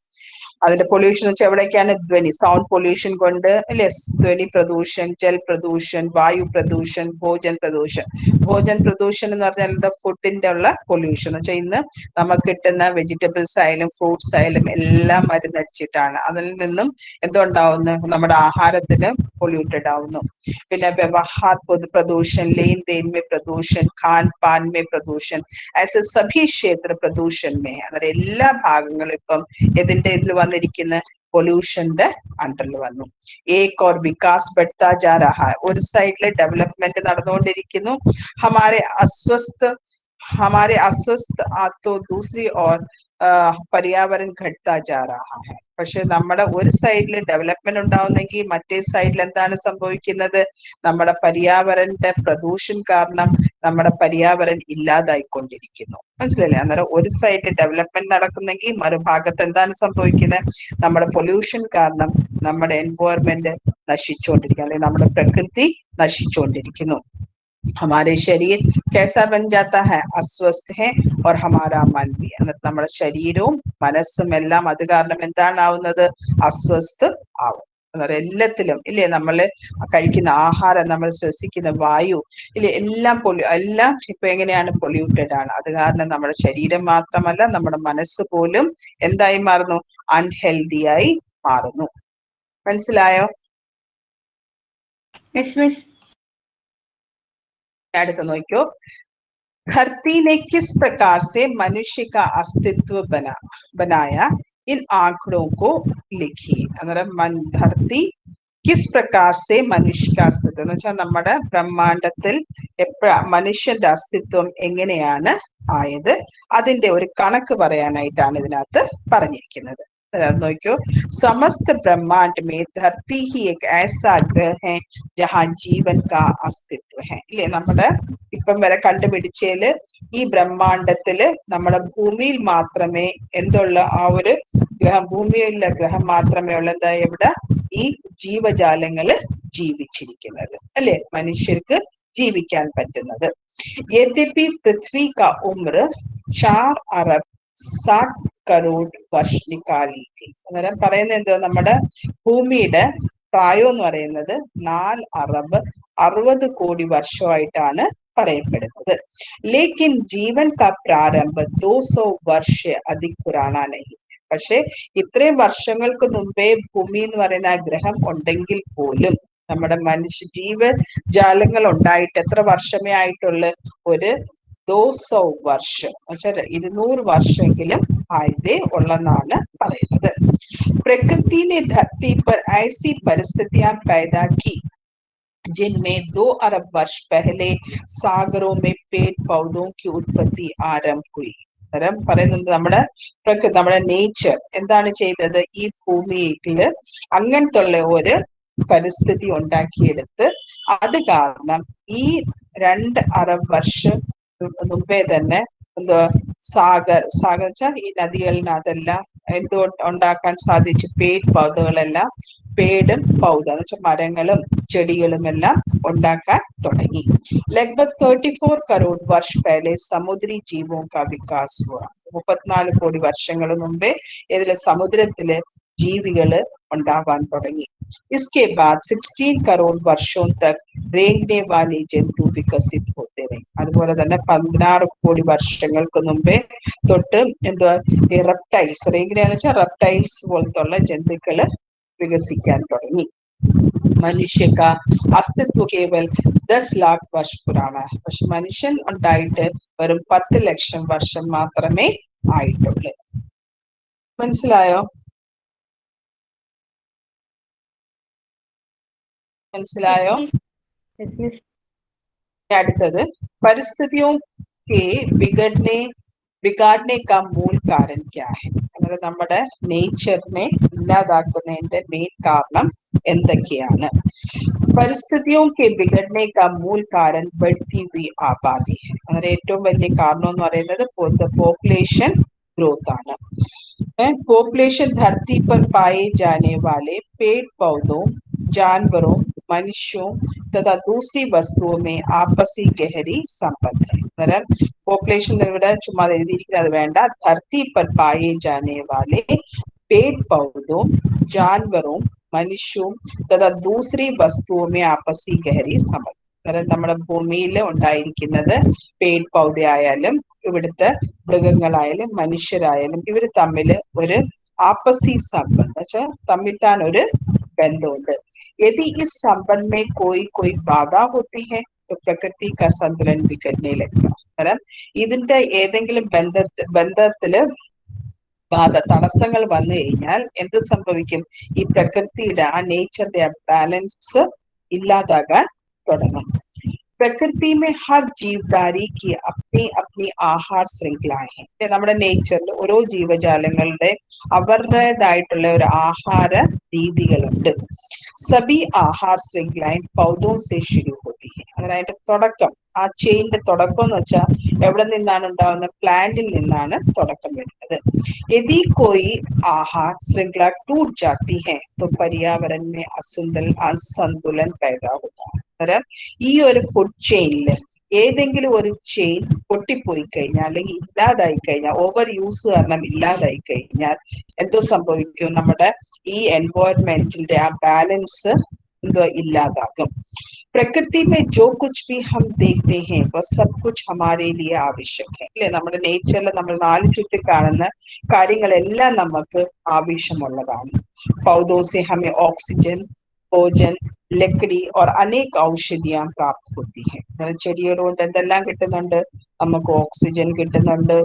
അതിന്റെ പൊല്യൂഷൻ വെച്ചാൽ എവിടേക്കാണ്? ധ്വനി, സൗണ്ട് പൊല്യൂഷൻ കൊണ്ട് അല്ലെ, ധ്വനി പ്രദൂഷൺ, ജൽ പ്രദൂഷൺ, വായു പ്രദൂഷൺ, ഭോജൻ പ്രദൂഷൺ. ഭോജൻ പ്രദൂഷൺ എന്ന് പറഞ്ഞാൽ എന്താ? ഫുഡിന്റെ ഉള്ള പൊല്യൂഷൻ എന്ന് വെച്ചാൽ ഇന്ന് നമുക്ക് കിട്ടുന്ന വെജിറ്റബിൾസ് ആയാലും ഫ്രൂട്ട്സ് ആയാലും എല്ലാം മരുന്നടിച്ചിട്ടാണ്. അതിൽ നിന്നും എന്തുണ്ടാവുന്നു? നമ്മുടെ ആഹാരത്തിന് പൊല്യൂട്ടഡ് ആവുന്നു. പിന്നെ വ്യവഹാർ പ്രദൂഷൺ, लेन देन में प्रदूषण, खान पान में प्रदूषण, ऐसे सभी क्षेत्र प्रदूषण में है. അന്നേരം എല്ലാ ഭാഗങ്ങളും ഇപ്പം ഇതിന്റെ ഇതിൽ വന്നിരിക്കുന്ന പൊല്യൂഷന്റെ അണ്ടറിൽ വന്നു. ഏക് ഓർ വികാസ് ബഡ്താ ജാ രഹാ ഹൈ. ഒരു സൈഡില് ഡെവലപ്മെന്റ് നടന്നുകൊണ്ടിരിക്കുന്നു. हमारे अस्वस्थ तो दूसरी ओर पर्यावरण घटता जा रहा है. പക്ഷെ നമ്മുടെ ഒരു സൈഡിൽ ഡെവലപ്മെന്റ് ഉണ്ടാവുന്നെങ്കിൽ മറ്റേ സൈഡിൽ എന്താണ് സംഭവിക്കുന്നത്? നമ്മുടെ പര്യാവരണന്റെ പ്രദൂഷൺ കാരണം നമ്മുടെ പര്യാവരൺ ഇല്ലാതായിക്കൊണ്ടിരിക്കുന്നു. മനസ്സിലല്ലേ? അന്നേരം ഒരു സൈഡിൽ ഡെവലപ്മെന്റ് നടക്കുന്നെങ്കിൽ മറുഭാഗത്ത് എന്താണ് സംഭവിക്കുന്നത്? നമ്മുടെ പൊല്യൂഷൻ കാരണം നമ്മുടെ എൻവയോൺമെന്റ് നശിച്ചുകൊണ്ടിരിക്കുന്നു, അല്ലെങ്കിൽ നമ്മുടെ പ്രകൃതി നശിച്ചുകൊണ്ടിരിക്കുന്നു. हमारे शरीर कैसा बन जाता है? अस्वस्थ है और हमारा मन भी. നമ്മുടെ ശരീരവും മനസ്സും എല്ലാം അത് കാരണം എന്താണ് ആവുന്നത്? അസ്വസ്ഥ ആവും. അന്നേരം എല്ലാത്തിലും ഇല്ലേ, നമ്മള് കഴിക്കുന്ന ആഹാരം, നമ്മൾ ശ്വസിക്കുന്ന വായു ഇല്ലേ, എല്ലാം ഇപ്പൊ എങ്ങനെയാണ്? പൊല്യൂട്ടഡ് ആണ്. അത് കാരണം നമ്മുടെ ശരീരം മാത്രമല്ല, നമ്മുടെ മനസ്സ് പോലും എന്തായി മാറുന്നു? അൺഹെൽത്തി ആയി മാറുന്നു. മനസ്സിലായോ? അടുത്ത് നോക്കിയോ. धरती ने किस प्रकार से मनुष्य का अस्तित्व बनाया, इन आंकड़ों को लिखिए. अगर धरती किस प्रकार से मनुष्य का अस्तित्व എന്ന് വെച്ചാൽ നമ്മുടെ ബ്രഹ്മാണ്ടത്തിൽ മനുഷ്യന്റെ അസ്തിത്വം എങ്ങനെയാണ് ആയത്, അതിന്റെ ഒരു കണക്ക് പറയാനായിട്ടാണ് ഇതിനകത്ത് പറഞ്ഞിരിക്കുന്നത്. നോക്കിയോ. समस्त ब्रह्मांड में धरती ही एक ऐसा ग्रह है जहाँ जीवन का अस्तित्व है. ഇല്ലേ, നമ്മുടെ ഇപ്പം വരെ കണ്ടുപിടിച്ചതില് ഈ ബ്രഹ്മാണ്ടത്തില് നമ്മുടെ ഭൂമിയിൽ മാത്രമേ എന്തുള്ള ആ ഒരു ഗ്രഹം, ഭൂമിയിലുള്ള ഗ്രഹം മാത്രമേ ഉള്ള എന്താ ഇവിടെ ഈ ജീവജാലങ്ങള് ജീവിച്ചിരിക്കുന്നത്, അല്ലെ? മനുഷ്യർക്ക് ജീവിക്കാൻ പറ്റുന്നത്. യദ്യപി പൃഥ്വി കാ ഉമ്ര 4 അറബ് 60 കരോഡ് വർഷ നിക്കാലി ഗയി. അന്നേരം പറയുന്നത് എന്തോ, നമ്മുടെ ഭൂമിയുടെ പ്രായം എന്ന് പറയുന്നത് 4 അറബ് 60 കോടി വർഷമായിട്ടാണ് പറയപ്പെടുന്നത്. ലേക്കിൻ ജീവൻ കാ പ്രാരംഭ 200 വർഷ അധിക് പുരാണ നഹി. പക്ഷെ ഇത്രയും വർഷങ്ങൾക്ക് മുമ്പേ ഭൂമി എന്ന് പറയുന്ന ആ ഗ്രഹം ഉണ്ടെങ്കിൽ പോലും നമ്മുടെ മനുഷ്യ ജീവജാലങ്ങൾ ഉണ്ടായിട്ട് എത്ര വർഷമേ ആയിട്ടുള്ള? ഒരു 200 വർഷം, എന്നുവെച്ചാൽ 200 വർഷമെങ്കിലും ആയതേ ഉള്ളെന്നാണ് പറയുന്നത്. प्रकृति ने धरती पर ऐसी परिस्थितियां पैदा की जिनमें 2 अरब वर्ष पहले सागरों में पेड़ पौधों की उत्पत्ति आरंभ हुई. അന്നേരം പറയുന്നത് നമ്മുടെ പ്രകൃതി, നമ്മുടെ നേച്ചർ എന്താണ് ചെയ്തത്? ഈ ഭൂമിയില് അങ്ങനത്തുള്ള ഒരു പരിസ്ഥിതി ഉണ്ടാക്കിയെടുത്ത് അത് കാരണം ഈ 2 അറബ് വർഷം മുമ്പേ തന്നെ എന്തുവാ സാഗർ വെച്ചാൽ ഈ നദികളിനകത്തെല്ലാം എന്തുകൊണ്ട് ഉണ്ടാക്കാൻ സാധിച്ചു? പേട് പൗധകളെല്ലാം, പേടും പൗധ എന്ന് വെച്ചാൽ മരങ്ങളും ചെടികളും എല്ലാം ഉണ്ടാക്കാൻ തുടങ്ങി. ലഗ്ഭഗ് 34 കരോഡ് വർഷ പഹലെ സമുദ്രി ജീവോ കാ വികാസ് ഹുവ. 34 കോടി വർഷങ്ങൾ മുമ്പേ ഇതിലെ സമുദ്രത്തില് ജീവികള് ഉണ്ടാവാൻ തുടങ്ങി. इसके बाद 16 करोड़ वर्षों तक रेंगने वाले जंतु विकसित होते रहे. അതുപോലെ തന്നെ 16 കോടി വർഷങ്ങൾക്ക് മുമ്പേ തൊട്ട് എന്തുവാ ഈ റെപ്റ്റൈൽസ്, റേങ്കിനെന്ന് വെച്ചാൽ റെപ്റ്റൈൽസ് പോലത്തുള്ള ജന്തുക്കള് വികസിക്കാൻ തുടങ്ങി. മനുഷ്യ കാ അസ്തിത്വ കേവൽ 10 लाख വർഷ പുരാണ. പക്ഷെ മനുഷ്യൻ ഉണ്ടായിട്ട് വെറും 10 ലക്ഷം വർഷം മാത്രമേ ആയിട്ടുള്ളൂ. മനസ്സിലായോ? മനസ്സിലായോ? അടുത്തത് പരിസ്ഥിതിയോ കെ बिगाड़ने का मूल कारण क्या है? അങ്ങനെ നമ്മുടെ നേച്ചറിനെ ഇല്ലാതാക്കുന്നതിന്റെ മെയിൻ കാരണം എന്തൊക്കെയാണ്? പരിസ്ഥിതിയോ കെ बिगड़ने का मूल कारण बढ़ती हुई आबादी है. അങ്ങനെ ഏറ്റവും വലിയ കാരണം എന്ന് പറയുന്നത് പോപ്പുലേഷൻ ഗ്രോത്ത് ആണ്. पॉपुलेशन धरती पर पाए जाने वाले पेड़ पौधों, जानवरों, मनुष्यों तथा दूसरी वस्तुओं में आपसी गहरी संबंध है. अगर पॉपुलेशन चुम्मा एഴുതിയിരിക്കുന്നത് വേണ്ട, धरती पर पाए जाने वाले पेड़ पौधों, जानवरों, मनुष्यों तथा दूसरी वस्तुओं में आपसी गहरी संबंध. അന്നേരം നമ്മുടെ ഭൂമിയിൽ ഉണ്ടായിരിക്കുന്നത് പേട് പൗധ ആയാലും ഇവിടുത്തെ മൃഗങ്ങളായാലും മനുഷ്യരായാലും ഇവർ തമ്മിൽ ഒരു ആപ്പസി സംബന്ധം വെച്ചാൽ തമ്മിത്താൻ ഒരു ബന്ധമുണ്ട്. यदि इस संबंध में कोई बाधा होती है तो प्रकृति का संतुलन बिगड़ने लगता है. അന്നേരം ഇതിന്റെ ഏതെങ്കിലും ബന്ധത്തില് തടസ്സങ്ങൾ വന്നു കഴിഞ്ഞാൽ എന്ത് സംഭവിക്കും? ഈ പ്രകൃതിയുടെ ആ നേച്ചറിന്റെ ബാലൻസ് ഇല്ലാതാകാൻ തുടങ്ങും. പ്രകൃതി में हर जीवधारी की अपनी अपनी ആഹാർ ശൃംഖലയാണ്. നമ്മുടെ നേച്ചറിൽ ഓരോ ജീവജാലങ്ങളുടെ അവരുടേതായിട്ടുള്ള ഒരു ആഹാര രീതികളുണ്ട്. സബി ആഹാർ ശൃംഖലയും പൗധോ സെ ശുരു ഹോത്തി ഹൈ. അങ്ങനെ അതിന്റെ തുടക്കം, ആ ചെയിന്റെ തുടക്കം എന്ന് വെച്ചാൽ എവിടെ നിന്നാണ് ഉണ്ടാവുന്നത്? പ്ലാന്റിൽ നിന്നാണ് തുടക്കം വരുന്നത്. यदि कोई आहार श्रृंखला टूट जाती है तो पर्यावरण में असंतुलन पैदा होता है. ഈ ഒരു ഫുഡ് ചെയിനില് ഏതെങ്കിലും ഒരു ചെയിൻ പൊട്ടിപ്പോയി കഴിഞ്ഞാൽ അല്ലെങ്കിൽ ഇല്ലാതായി കഴിഞ്ഞാൽ, ഓവർ യൂസ് കാരണം ഇല്ലാതായി കഴിഞ്ഞാൽ എന്തോ സംഭവിക്കും? നമ്മുടെ ഈ എൻവയോൺമെന്റിന്റെ ആ ബാലൻസ് എന്തോ ഇല്ലാതാകും. പ്രകൃതി में जो कुछ भी हम देखते हैं वह सब कुछ हमारे लिए आवश्यक है. അല്ലെ, നമ്മുടെ നേച്ചറിൽ നമ്മൾ നാല് ചുറ്റും കാണുന്ന കാര്യങ്ങളെല്ലാം നമുക്ക് ആവശ്യമുള്ളതാണ്. पौधों से हमें ऑक्सीजन, भोजन, ലക്കടി और अनेक औषधियां प्राप्त होती है. ചെടികൾ കൊണ്ട് എന്തെല്ലാം കിട്ടുന്നുണ്ട്? നമുക്ക് ഓക്സിജൻ കിട്ടുന്നുണ്ട്,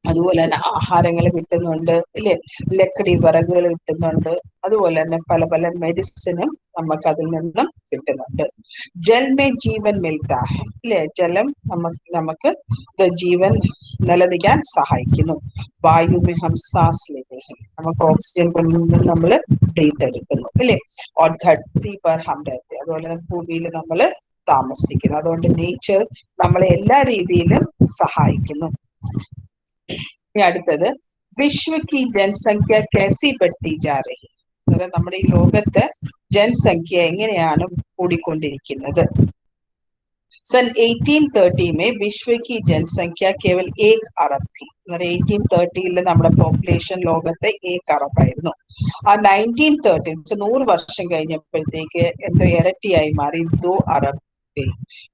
അതുപോലെ തന്നെ ആഹാരങ്ങൾ കിട്ടുന്നുണ്ട്, അല്ലെ? ലക്കടി വിറകുകൾ കിട്ടുന്നുണ്ട്, അതുപോലെ തന്നെ പല പല മെഡിസിനും നമുക്ക് അതിൽ നിന്നും കിട്ടുന്നുണ്ട്. ജൽമേ ജീവൻ മിൽത്താ ഹൈ. അല്ലെ, ജലം നമുക്ക് ജീവൻ നിലനിൽക്കാൻ സഹായിക്കുന്നു. വായുമേ ഹം സാസ് ലേത്തെ ഹൈ. നമുക്ക് ഓക്സിജൻ കൊണ്ട് നമ്മൾ ബ്രീത്ത് എടുക്കുന്നു, അല്ലെ? और धरती पर हम रहते. അതുപോലെ തന്നെ ഭൂമിയിൽ നമ്മൾ താമസിക്കുന്നു. അതുകൊണ്ട് നേച്ചർ നമ്മളെ എല്ലാ രീതിയിലും സഹായിക്കുന്നു. അടുത്തത് വിശ്വ की जनसंख्या कैसी बढ़ती जा रही. അന്നേരം നമ്മുടെ ഈ ലോകത്ത് ജനസംഖ്യ എങ്ങനെയാണ് കൂടിക്കൊണ്ടിരിക്കുന്നത്. सन 1830 में विश्व की जनसंख्या केवल 1 अरब थी. 1830 നമ്മുടെ പോപ്പുലേഷൻ ലോകത്തെ 1 അറബായിരുന്നു. ആ 1930 100 വർഷം കഴിഞ്ഞപ്പോഴത്തേക്ക് എന്തോ ഇരട്ടിയായി മാറി 2 അറബ്.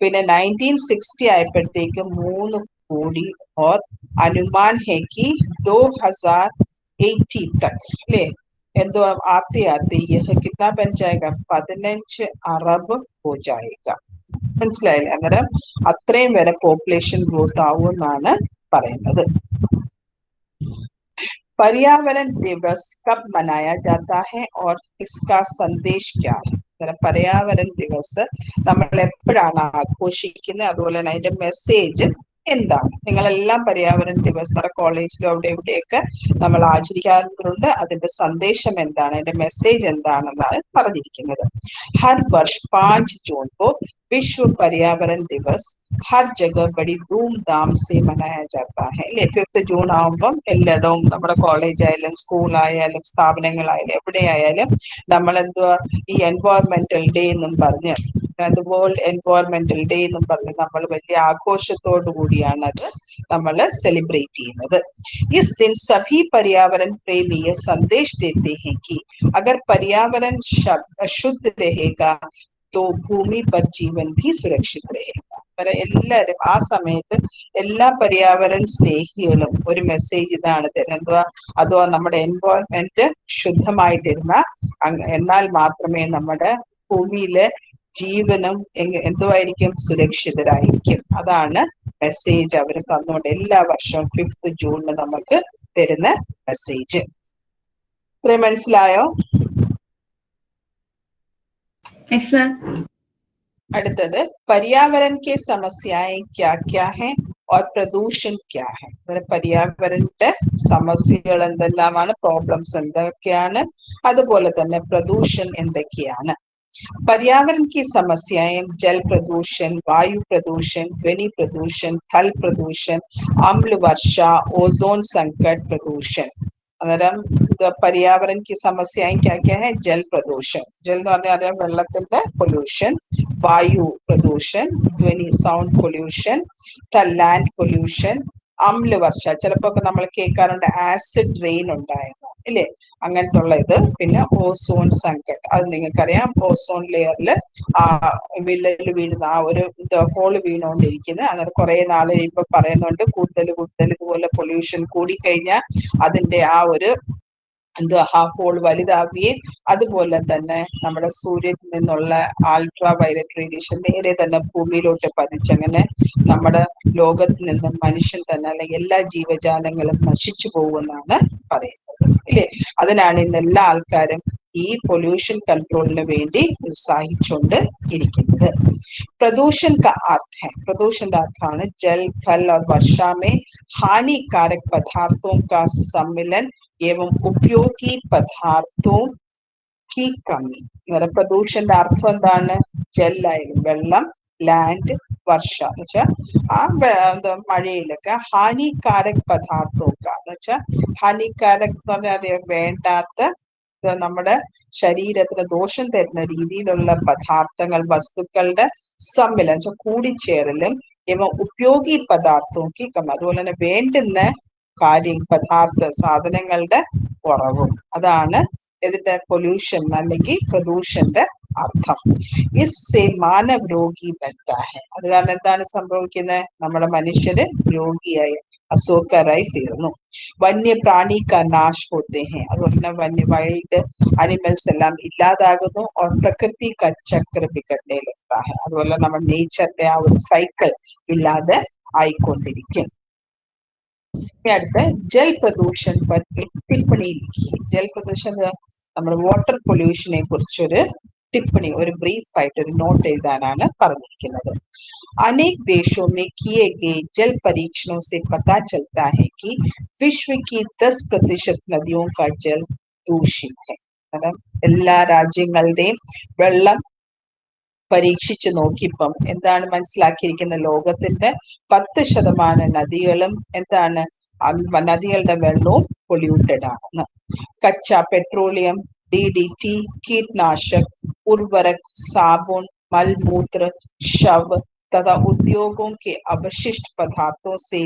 പിന്നെ 1960 ആയപ്പോഴത്തേക്ക് 3 കോടി. और अनुमान है कि 2080 तक अല്ലേ എന്തോ आते आते यह कितना बन जाएगा 15 अरब हो जाएगा. മനസ്സിലായില്ലേ? അന്നേരം അത്രയും വരെ പോപ്പുലേഷൻ ഗ്രോത്ത് ആവുമെന്നാണ് പറയുന്നത്. पर्यावरण दिवस कब मनाया जाता है और इसका संदेश क्या है? पर्यावरण ദിവസ് നമ്മൾ എപ്പോഴാണ് ആഘോഷിക്കുന്നത്, അതുപോലെ തന്നെ അതിന്റെ മെസ്സേജ് എന്താണ്? നിങ്ങളെല്ലാം पर्यावरण ദിവസ് നമ്മുടെ കോളേജിലും അവിടെ എവിടെയൊക്കെ നമ്മൾ ആചരിക്കാറുണ്ട്. അതിന്റെ സന്ദേശം എന്താണ്, അതിന്റെ മെസ്സേജ് എന്താണെന്നാണ് പറഞ്ഞിരിക്കുന്നത്. हर वर्ष 5 जून को विश्व पर्यावरण दिवस हर जगह बड़ी धूमधाम से मनाया जाता है. 5 ജൂൺ ആവുമ്പം എല്ലായിടവും നമ്മുടെ കോളേജ് ആയാലും സ്കൂളായാലും സ്ഥാപനങ്ങളായാലും എവിടെയായാലും നമ്മൾ എന്തുവാ ഈ എൻവയോൺമെന്റൽ ഡേ എന്നും പറഞ്ഞ്, വേൾഡ് എൻവയോൺമെന്റൽ ഡേ എന്നും പറഞ്ഞ് നമ്മൾ വലിയ ആഘോഷത്തോടു കൂടിയാണ് അത് നമ്മൾ സെലിബ്രേറ്റ് ചെയ്യുന്നത്. इस दिन सभी पर्यावरण प्रेमी ये संदेश देते हैं कि अगर पर्यावरण शुद्ध रहेगा तो भूमि पर जीवन भी सुरक्षित रहेगा. എല്ലാവരും ആ സമയത്ത് എല്ലാ पर्यावरण സ്നേഹികളും ഒരു മെസ്സേജ് ഇതാണ് തരുന്നത്. അതോ നമ്മുടെ എൻവയോൺമെന്റ് ശുദ്ധമായിട്ടിരുന്ന എന്നാൽ മാത്രമേ നമ്മുടെ ഭൂമിയിലെ ജീവനും എന്തുമായിരിക്കും, സുരക്ഷിതരായിരിക്കും. അതാണ് മെസ്സേജ് അവർ തന്നുകൊണ്ട് എല്ലാ വർഷവും 5 ജൂണിന് നമുക്ക് തരുന്ന മെസ്സേജ്. ഇത്രയും മനസ്സിലായോ? അടുത്തത് पर्यावरण के समस्याएं क्या क्या है और प्रदूषण क्या है. पर्यावരണന്റെ സമസ്യകൾ എന്തെല്ലാമാണ്, പ്രോബ്ലംസ് എന്തൊക്കെയാണ്, അതുപോലെ തന്നെ പ്രദൂഷൺ എന്തൊക്കെയാണ്. पर्यावरण की समस्याएं जल प्रदूषण, वायु प्रदूषण, ध्वनि प्रदूषण, थल प्रदूषण, अम्ल वर्षा, ओजोन संकट, प्रदूषण. അന്നേരം पर्यावरण की समस्याएं क्या क्या है? जल प्रदूषण, जल എന്ന് പറഞ്ഞാൽ വെള്ളത്തിന്റെ പൊല്യൂഷൻ, വായു പ്രദൂഷൺ, ധ്വനി സൗണ്ട് പൊല്യൂഷൻ, ലാൻഡ് പൊല്യൂഷൻ, അമ്ല വർഷ, ചിലപ്പോ നമ്മൾ കേൾക്കാറുണ്ട് ആസിഡ് റെയിൻ ഉണ്ടായെന്ന് ഇല്ലേ, അങ്ങനത്തെ ഉള്ള ഇത്. പിന്നെ ഓസോൺ സങ്കട്ട്, അത് നിങ്ങൾക്കറിയാം, ഓസോൺ ലെയറിൽ ആ വിള്ളൽ വീഴുന്ന ആ ഒരു ഹോള് വീണുകൊണ്ടിരിക്കുന്നത്. അങ്ങനെ കുറെ നാൾ ഇപ്പൊ പറയുന്നുണ്ട് കൂടുതൽ ഇതുപോലെ പൊല്യൂഷൻ കൂടിക്കഴിഞ്ഞാൽ അതിന്റെ ആ ഒരു ആ ഹോൾ വലുതാവുകയും അതുപോലെ തന്നെ നമ്മുടെ സൂര്യനിൽ നിന്നുള്ള അൾട്രാ വയലറ്റ് റേഡിയേഷൻ നേരെ തന്നെ ഭൂമിയിലോട്ട് പതിച്ചങ്ങനെ നമ്മുടെ ലോകത്ത് നിന്നും മനുഷ്യൻ തന്നെ അല്ലെങ്കിൽ എല്ലാ ജീവജാലങ്ങളും നശിച്ചു പോകുമെന്നാണ് പറയുന്നത് ഇല്ലേ. അതിനാണ് ഇന്ന് എല്ലാ ആൾക്കാരും ഈ പൊല്യൂഷൻ കൺട്രോളിന് വേണ്ടി ഉത്സാഹിച്ചുകൊണ്ട് ഇരിക്കുന്നത്. प्रदूषण का अर्थ है, प्रदूषण का अर्थ है जल, थल और वर्षा में हानिकारक पदार्थों का सम्मिलन एवं उपयोगी पदार्थों की कमी. പ്രദൂഷന്റെ അർത്ഥം എന്താണ്? ജലായാലും വെള്ളം, ലാൻഡ്, വർഷ എന്ന് വെച്ചാൽ ആ മഴയിലൊക്കെ ഹാനികാരക് പദാർത്ഥമൊക്ക എന്ന് വെച്ചാൽ ഹാനികാരക് എന്ന് പറഞ്ഞാൽ വേണ്ടാത്ത നമ്മുടെ ശരീരത്തിന് ദോഷം തരുന്ന രീതിയിലുള്ള പദാർത്ഥങ്ങൾ, വസ്തുക്കളുടെ സമ്മിലനം, കൂടിച്ചേരലും, ഇവ ഉപയോഗി പദാർത്ഥവും അതുപോലെ തന്നെ വേണ്ടുന്ന പദാർത്ഥ സാധനങ്ങളുടെ കുറവും. അതാണ് ഇതിന്റെ പൊല്യൂഷൻ അല്ലെങ്കിൽ പ്രദൂഷന്റെ അർത്ഥം. ഇസ്സേ മാനവ് രോഗി ബനതാ ഹൈ, അത് കാരണം എന്താണ് സംഭവിക്കുന്നത്? നമ്മുടെ മനുഷ്യര് രോഗിയായി അസുഖക്കാരായി തീർന്നു. വന്യപ്രാണി കാ നാശ് ഹോത്തെ ഹൈ, അതുപോലെ തന്നെ വൈൽഡ് അനിമൽസ് എല്ലാം ഇല്ലാതാകുന്നു. और പ്രകൃതി കാ ചക്ര ബിഗड़ने लगता है, അതുപോലെ നമ്മുടെ നേച്ചറിന്റെ ആ ഒരു സൈക്കിൾ ഇല്ലാതെ ആയിക്കൊണ്ടിരിക്കും. അടുത്ത ജൽ പ്രദൂഷൺ पर टिप्पणी लिखी. ജൽ പ്രദൂഷൺ നമ്മുടെ വാട്ടർ പൊല്യൂഷനെ കുറിച്ചൊരു टिप्पणी, ഒരു ബ്രീഫ് ആയിട്ട് ഒരു നോട്ട് എഴുതാനാണ് പറഞ്ഞിരിക്കുന്നത്. अनेक देशों में किए गए जल परीक्षणों से पता चलता है कि विश्व की 10% नदियों का जल दूषित है. എല്ലാ രാജ്യങ്ങളുടെയും വെള്ളം പരീക്ഷിച്ചു നോക്കിയപ്പം എന്താണ് മനസ്സിലാക്കിയിരിക്കുന്നത്? ലോകത്തിന്റെ 10% നദികളും എന്താണ്, നദികളുടെ വെള്ളവും പൊല്യൂട്ടഡ് ആണെന്ന്. കച്ച, പെട്രോളിയം, डीडीटी, कीटनाशक, उर्वरक, साबुन, मलमूत्र, शव तथा उद्योगों के अवशिष्ट पदार्थों से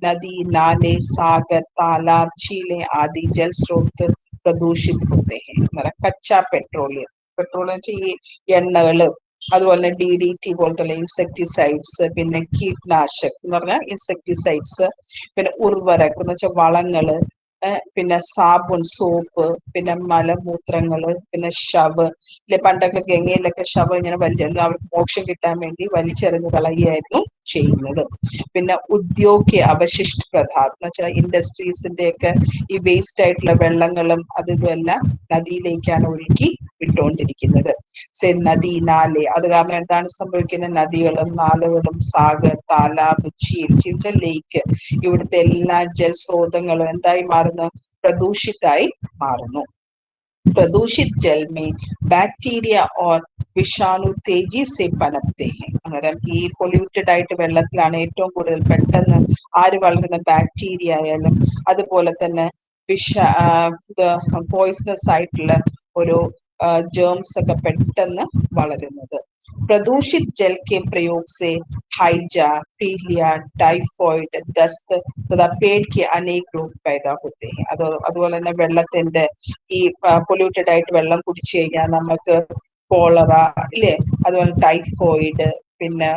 नदी, नाले, सागर, तालाब, झीलें आदि जल स्रोत പ്രദൂഷിत होते हैं. കച്ച പെട്രോൾ എന്ന് വെച്ചാൽ ഈ എണ്ണകള്, അതുപോലെ ഡി ഡി ടി പോലത്തെ ഇൻസെക്ടിസൈഡ്സ്, പിന്നെ കീട്നാശക് എന്ന് പറഞ്ഞാൽ ഇൻസെക്ടിസൈഡ്സ്, പിന്നെ ഉർവരക് എന്ന് വെച്ചാൽ വളങ്ങള്, പിന്നെ സാബുൻ സോപ്പ്, പിന്നെ മലമൂത്രങ്ങള്, പിന്നെ ശവ് ഇല്ലെ പണ്ടൊക്കെ ഗംഗയിലൊക്കെ ശവം ഇങ്ങനെ വലിച്ചെറിഞ്ഞ് അവർക്ക് മോക്ഷം കിട്ടാൻ വേണ്ടി വലിച്ചെറിഞ്ഞ് കളയുകയായിരുന്നു ചെയ്യുന്നത്. പിന്നെ ഉദ്യോഗ്യ അവശിഷ്ട പദാർത്ഥം എന്ന് വെച്ചാൽ ഇൻഡസ്ട്രീസിന്റെ ഒക്കെ ഈ വേസ്റ്റ് ആയിട്ടുള്ള വെള്ളങ്ങളും ഇതുമെല്ലാം നദിയിലേക്കാണ് ഒഴുക്കി വിട്ടുകൊണ്ടിരിക്കുന്നത്. നദി, നാല്, അത് കാരണം എന്താണ് സംഭവിക്കുന്നത്? നദികളും നാലുകളും സാഗർ, താലാബ്, ഝീൽ ലേക്ക്, ഇവിടുത്തെ എല്ലാ ജലസ്രോതങ്ങളും എന്തായി മാറുന്നു? പ്രദൂഷിതായി മാറുന്നു. प्रदूषित जल में बैक्टीरिया और വിഷാണു തേജി സെ പനപ്തേ ഹെ. അന്നേരം ഈ പൊല്യൂട്ടഡ് ആയിട്ട് വെള്ളത്തിലാണ് ഏറ്റവും കൂടുതൽ പെട്ടെന്ന് ആര് വളരുന്ന? ബാക്ടീരിയ ആയാലും അതുപോലെ തന്നെ പോയിസണസ് ആയിട്ടുള്ള ഒരു ജേംസ് ഒക്കെ പെട്ടെന്ന് വളരുന്നത്. प्रदूषित जल के प्रयोग से हाइजा, पीलिया, टाइफॉइड, दस्त तथा पेट के अनेक रोग पैदा होते हैं. അതുപോലെ തന്നെ വെള്ളത്തിന്റെ ഈ പൊല്യൂട്ടഡ് ആയിട്ട് വെള്ളം കുടിച്ചു കഴിഞ്ഞാൽ നമുക്ക് കോളറ ഇല്ലേ, അതുപോലെ ടൈഫോയിഡ്, പിന്നെ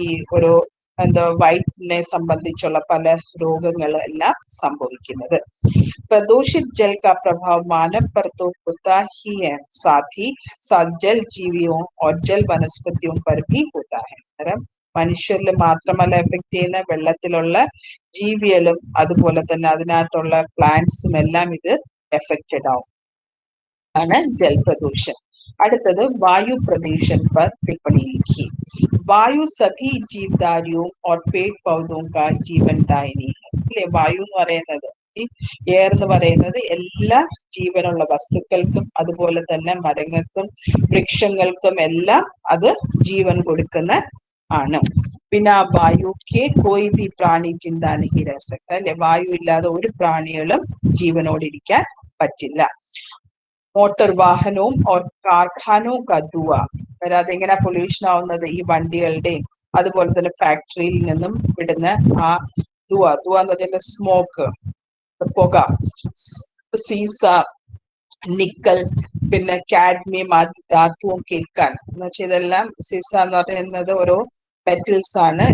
ഈ ഒരു വയറ്റിനെ സംബന്ധിച്ചുള്ള പല രോഗങ്ങൾ എല്ലാം സംഭവിക്കുന്നത്. प्रदूषित जल का प्रभाव मानव पर तो होता ही है, साथ ही साथ जल जीवियों और जल वनस्पतियों पर भी होता है. അന്നേരം മനുഷ്യരിൽ മാത്രമല്ല എഫക്ട് ചെയ്യുന്ന, വെള്ളത്തിലുള്ള ജീവികളും അതുപോലെ തന്നെ അതിനകത്തുള്ള പ്ലാന്റ്സും എല്ലാം ഇത് എഫക്റ്റഡ് ആവും. ആണ് ജൽ പ്രദൂഷൺ. അടുത്തത് വായു प्रदूषण पर टिप्पणी लिखी. वायु सभी जीवधारियों और पेड़ पौधों का जीवनदायिनी है. ഇല്ലേ, വായു എന്ന് പറയുന്നത്, ഈ എയർ എന്ന് പറയുന്നത് എല്ലാ ജീവനുള്ള വസ്തുക്കൾക്കും അതുപോലെ തന്നെ മരങ്ങൾക്കും വൃക്ഷങ്ങൾക്കും എല്ലാം അത് ജീവൻ കൊടുക്കുന്ന ആണ്. പിന്നെ വായുക്ക് കോയി ഭി പ്രാണി ചിന്താ നഹി രഹ സക്ത. അല്ലെ, വായു ഇല്ലാതെ ഒരു പ്രാണികളും ജീവനോടിരിക്കാൻ പറ്റില്ല. മോട്ടോർ വാഹനവും और कारखानों का धुआं, അതെങ്ങനെ പൊല്യൂഷൻ ആവുന്നത്? ഈ വണ്ടികളുടെയും അതുപോലെ തന്നെ ഫാക്ടറിയിൽ നിന്നും വിടുന്ന ആ ധുവ എന്ന് പറഞ്ഞാൽ സ്മോക്ക്, പുക, സീസ, നിക്കൽ, പിന്നെ കാഡ്മിയം ആദി ധാതുവും കേൾക്കാൻ എന്ന് വെച്ചാൽ ഇതെല്ലാം സീസ എന്ന് പറയുന്നത് ഓരോ മെറ്റൽസ് ആണ്.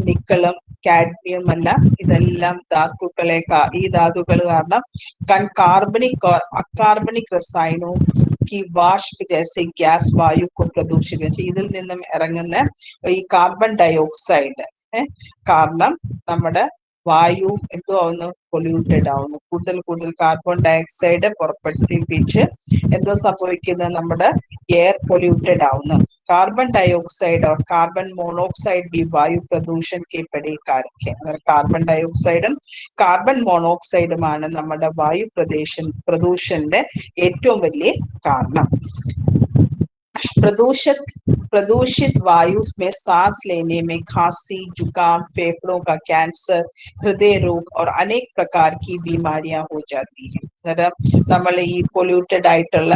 നിക്കളും കാഡ്മിയം എല്ലാം ഇതെല്ലാം ധാതുക്കളെ, ഈ ധാതുക്കൾ കാരണം कार्बनिक और अकार्बनिक रसायनों की वाष्प जैसे गैस वायु को प्रदूषित. ഇതിൽ നിന്നും ഇറങ്ങുന്ന ഈ കാർബൺ ഡയോക്സൈഡ് കാരണം നമ്മുടെ വായു എന്തോ ആവുന്നു? പൊല്യൂട്ടഡ് ആവുന്നു. കൂടുതൽ കാർബൺ ഡയോക്സൈഡ് പുറപ്പെടുവിപ്പിച്ച് എന്തോ സംഭവിക്കുന്നത്? നമ്മുടെ എയർ പൊല്യൂട്ടഡ് ആവുന്നു. कार्बन डाइऑक्साइड और कार्बन मोनोऑक्साइड भी वायु प्रदूषण के बड़े कारक है. കാർബൺ ഡയോക്സൈഡും കാർബൺ മോണോക്സൈഡുമാണ് നമ്മുടെ വായു പ്രദൂഷണന്റെ ഏറ്റവും വലിയ കാരണം. प्रदूषित वायु में सांस लेने में खांसी, जुकाम, फेफड़ों का कैंसर, हृदय रोग और अनेक प्रकार की बीमारियां हो जाती हैं. നമ്മൾ ഈ പൊല്യൂട്ടഡ് ആയിട്ടുള്ള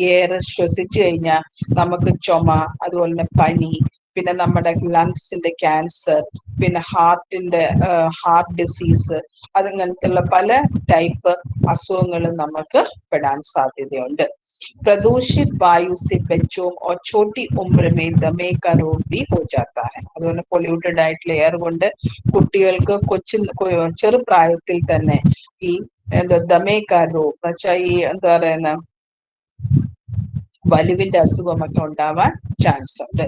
എയർ ശ്വസിച്ചു കഴിഞ്ഞാൽ നമുക്ക് ചുമ, അതുപോലെ തന്നെ പനി, പിന്നെ നമ്മുടെ ലങ്സിന്റെ ക്യാൻസർ, പിന്നെ ഹാർട്ട് ഡിസീസ്, അതങ്ങനത്തുള്ള പല ടൈപ്പ് അസുഖങ്ങളും നമുക്ക് പെടാൻ സാധ്യതയുണ്ട്. प्रदूषित वायु से बच्चों और छोटी उम्र में दमे का रोग भी हो जाता है. അതുപോലെ പൊല്യൂട്ടഡ് ആയിട്ടുള്ള എയർ കൊണ്ട് കുട്ടികൾക്ക് ചെറുപ്രായത്തിൽ തന്നെ ഈ ദമേക്കാ രോഗ് എന്ന് വെച്ചാൽ ഈ എന്താ പറയുന്ന വലുവിന്റെ അസുഖമൊക്കെ ഉണ്ടാവാൻ ചാൻസ് ഉണ്ട്.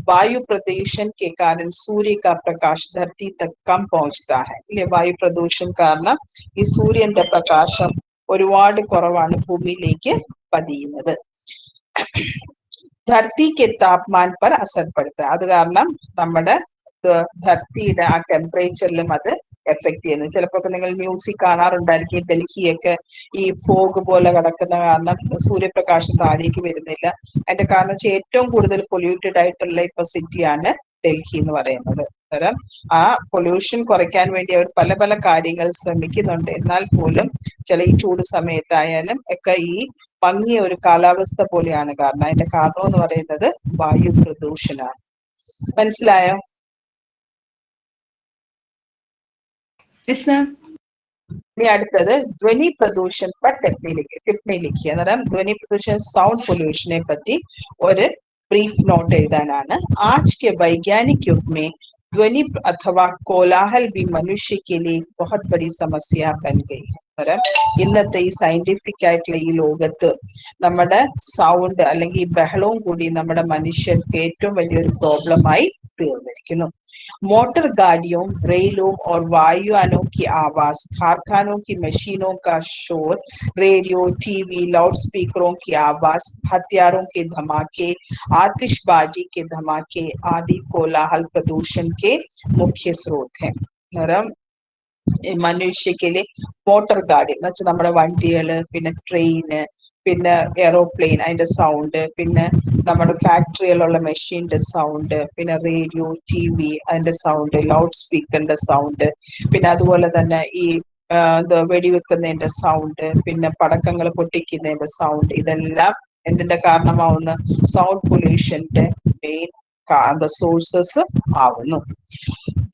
वायु प्रदूषण के कारण सूर्य का प्रकाश धरती तक कम पहुंचता है. ഇല്ലേ, വായു പ്രദൂഷണം കാരണം ഈ സൂര്യന്റെ പ്രകാശം ഒരുപാട് കുറവാണ് ഭൂമിയിലേക്ക് പതിയുന്നത്. ധർത്തി കെ താപ്മാൻ പർ അസർ പെടുത്ത, അത് കാരണം നമ്മുടെ ധർത്തിയുടെ ആ ടെമ്പറേച്ചറിലും അത് എഫക്ട് ചെയ്യുന്നു. ചിലപ്പോൾ നിങ്ങൾ ന്യൂസിൽ കാണാറുണ്ടായിരിക്കും, ഡൽഹിയൊക്കെ ഈ ഫോഗ് പോലെ കിടക്കുന്ന കാരണം സൂര്യപ്രകാശം താഴേക്ക് വരുന്നില്ല. അതിന്റെ കാരണം വെച്ചാൽ ഏറ്റവും കൂടുതൽ പൊല്യൂട്ടഡ് ആയിട്ടുള്ള ഇപ്പൊ സിറ്റിയാണ് ഡൽഹി എന്ന് പറയുന്നത്. അന്നേരം ആ പൊല്യൂഷൻ കുറയ്ക്കാൻ വേണ്ടി അവർ പല കാര്യങ്ങൾ ശ്രമിക്കുന്നുണ്ട്. എന്നാൽ പോലും ചില ഈ ചൂട് സമയത്തായാലും ഒക്കെ ഈ മങ്ങിയ ഒരു കാലാവസ്ഥ പോലെയാണ്. കാരണം അതിന്റെ കാരണം എന്ന് പറയുന്നത് വായു പ്രദൂഷണമാണ്. മനസ്സിലായോ? Yes ma'am. ഇനി അടുത്തത് ധ്വനി പ്രദൂഷൺ पर टिप्पणी लिखिए. അന്നേരം ധ്വനി പ്രദൂഷൺ സൗണ്ട് പൊല്യൂഷനെ പറ്റി ഒരു ബ്രീഫ് നോട്ട് എഴുതാനാണ്. आज के वैज्ञानिक युग में ध्वनि अथवा कोलाहल भी मनुष्य के लिए बहुत बड़ी समस्या बन गई है. അന്നേരം ഇന്നത്തെ ഈ സയന്റിഫിക് ആയിട്ടുള്ള ഈ ലോകത്ത് നമ്മുടെ സൗണ്ട് അല്ലെങ്കിൽ ഈ ബഹളവും കൂടി നമ്മുടെ മനുഷ്യർക്ക് ഏറ്റവും വലിയൊരു പ്രോബ്ലമായി തീർന്നിരിക്കുന്നു. मोटर गाड़ियों, रेलों और वायुयानों की आवाज, कारखानों की मशीनों का शोर, रेडियो, टीवी, लाउडस्पीकरों की आवाज, हथियारों के धमाके, आतिशबाजी के धमाके आदि कोलाहल प्रदूषण के मुख्य स्रोत हैं. മനുഷ്യക്ക് മോട്ടോർ ഗാഡി എന്ന് വെച്ചാൽ നമ്മുടെ വണ്ടികള്, പിന്നെ ട്രെയിന്, പിന്നെ എയറോപ്ലെയിൻ അതിന്റെ സൗണ്ട്, പിന്നെ നമ്മുടെ ഫാക്ടറിയിലുള്ള മെഷീന്റെ സൗണ്ട്, പിന്നെ റേഡിയോ, ടി.വി അതിന്റെ സൗണ്ട്, ലൗഡ് സ്പീക്കറിന്റെ സൗണ്ട്, പിന്നെ അതുപോലെ തന്നെ ഈ വെടിവെക്കുന്നതിന്റെ സൗണ്ട്, പിന്നെ പടക്കങ്ങൾ പൊട്ടിക്കുന്നതിന്റെ സൗണ്ട്, ഇതെല്ലാം എന്തിന്റെ കാരണമാവുന്ന സൗണ്ട് പൊല്യൂഷന്റെ മെയിൻ സോഴ്സസ് ആവുന്നു.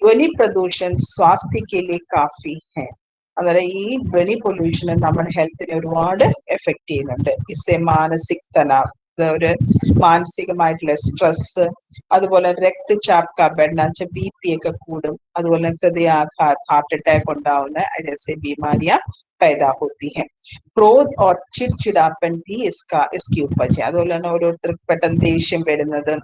ധ്വനി പ്രദൂഷൺ സ്വാസ്ഥ്യക്ക് കാഫി ഹെ. അന്നേരം ഈ ധ്വനി പൊല്യൂഷൻ നമ്മുടെ ഹെൽത്തിനെ ഒരുപാട് എഫക്ട് ചെയ്യുന്നുണ്ട്. ഇസെ മാനസിക് തനാവ്, ഒരു മാനസികമായിട്ടുള്ള സ്ട്രെസ്, അതുപോലെ രക്തചാപ് കാ ബെഡ്ന ബി പി ഒക്കെ കൂടും, അതുപോലെ ഹൃദയാഘാത്, ഹാർട്ട് അറ്റാക്ക് ഉണ്ടാവുന്ന ജैसे बीमारियां पैदा होती हैं. ക്രോധ് और ചിട്ചിടാപ്പൻ भी इसकी उपज है. അതുപോലെ തന്നെ ഓരോരുത്തർക്ക് പെട്ടെന്ന് ദേഷ്യം വരുന്നതും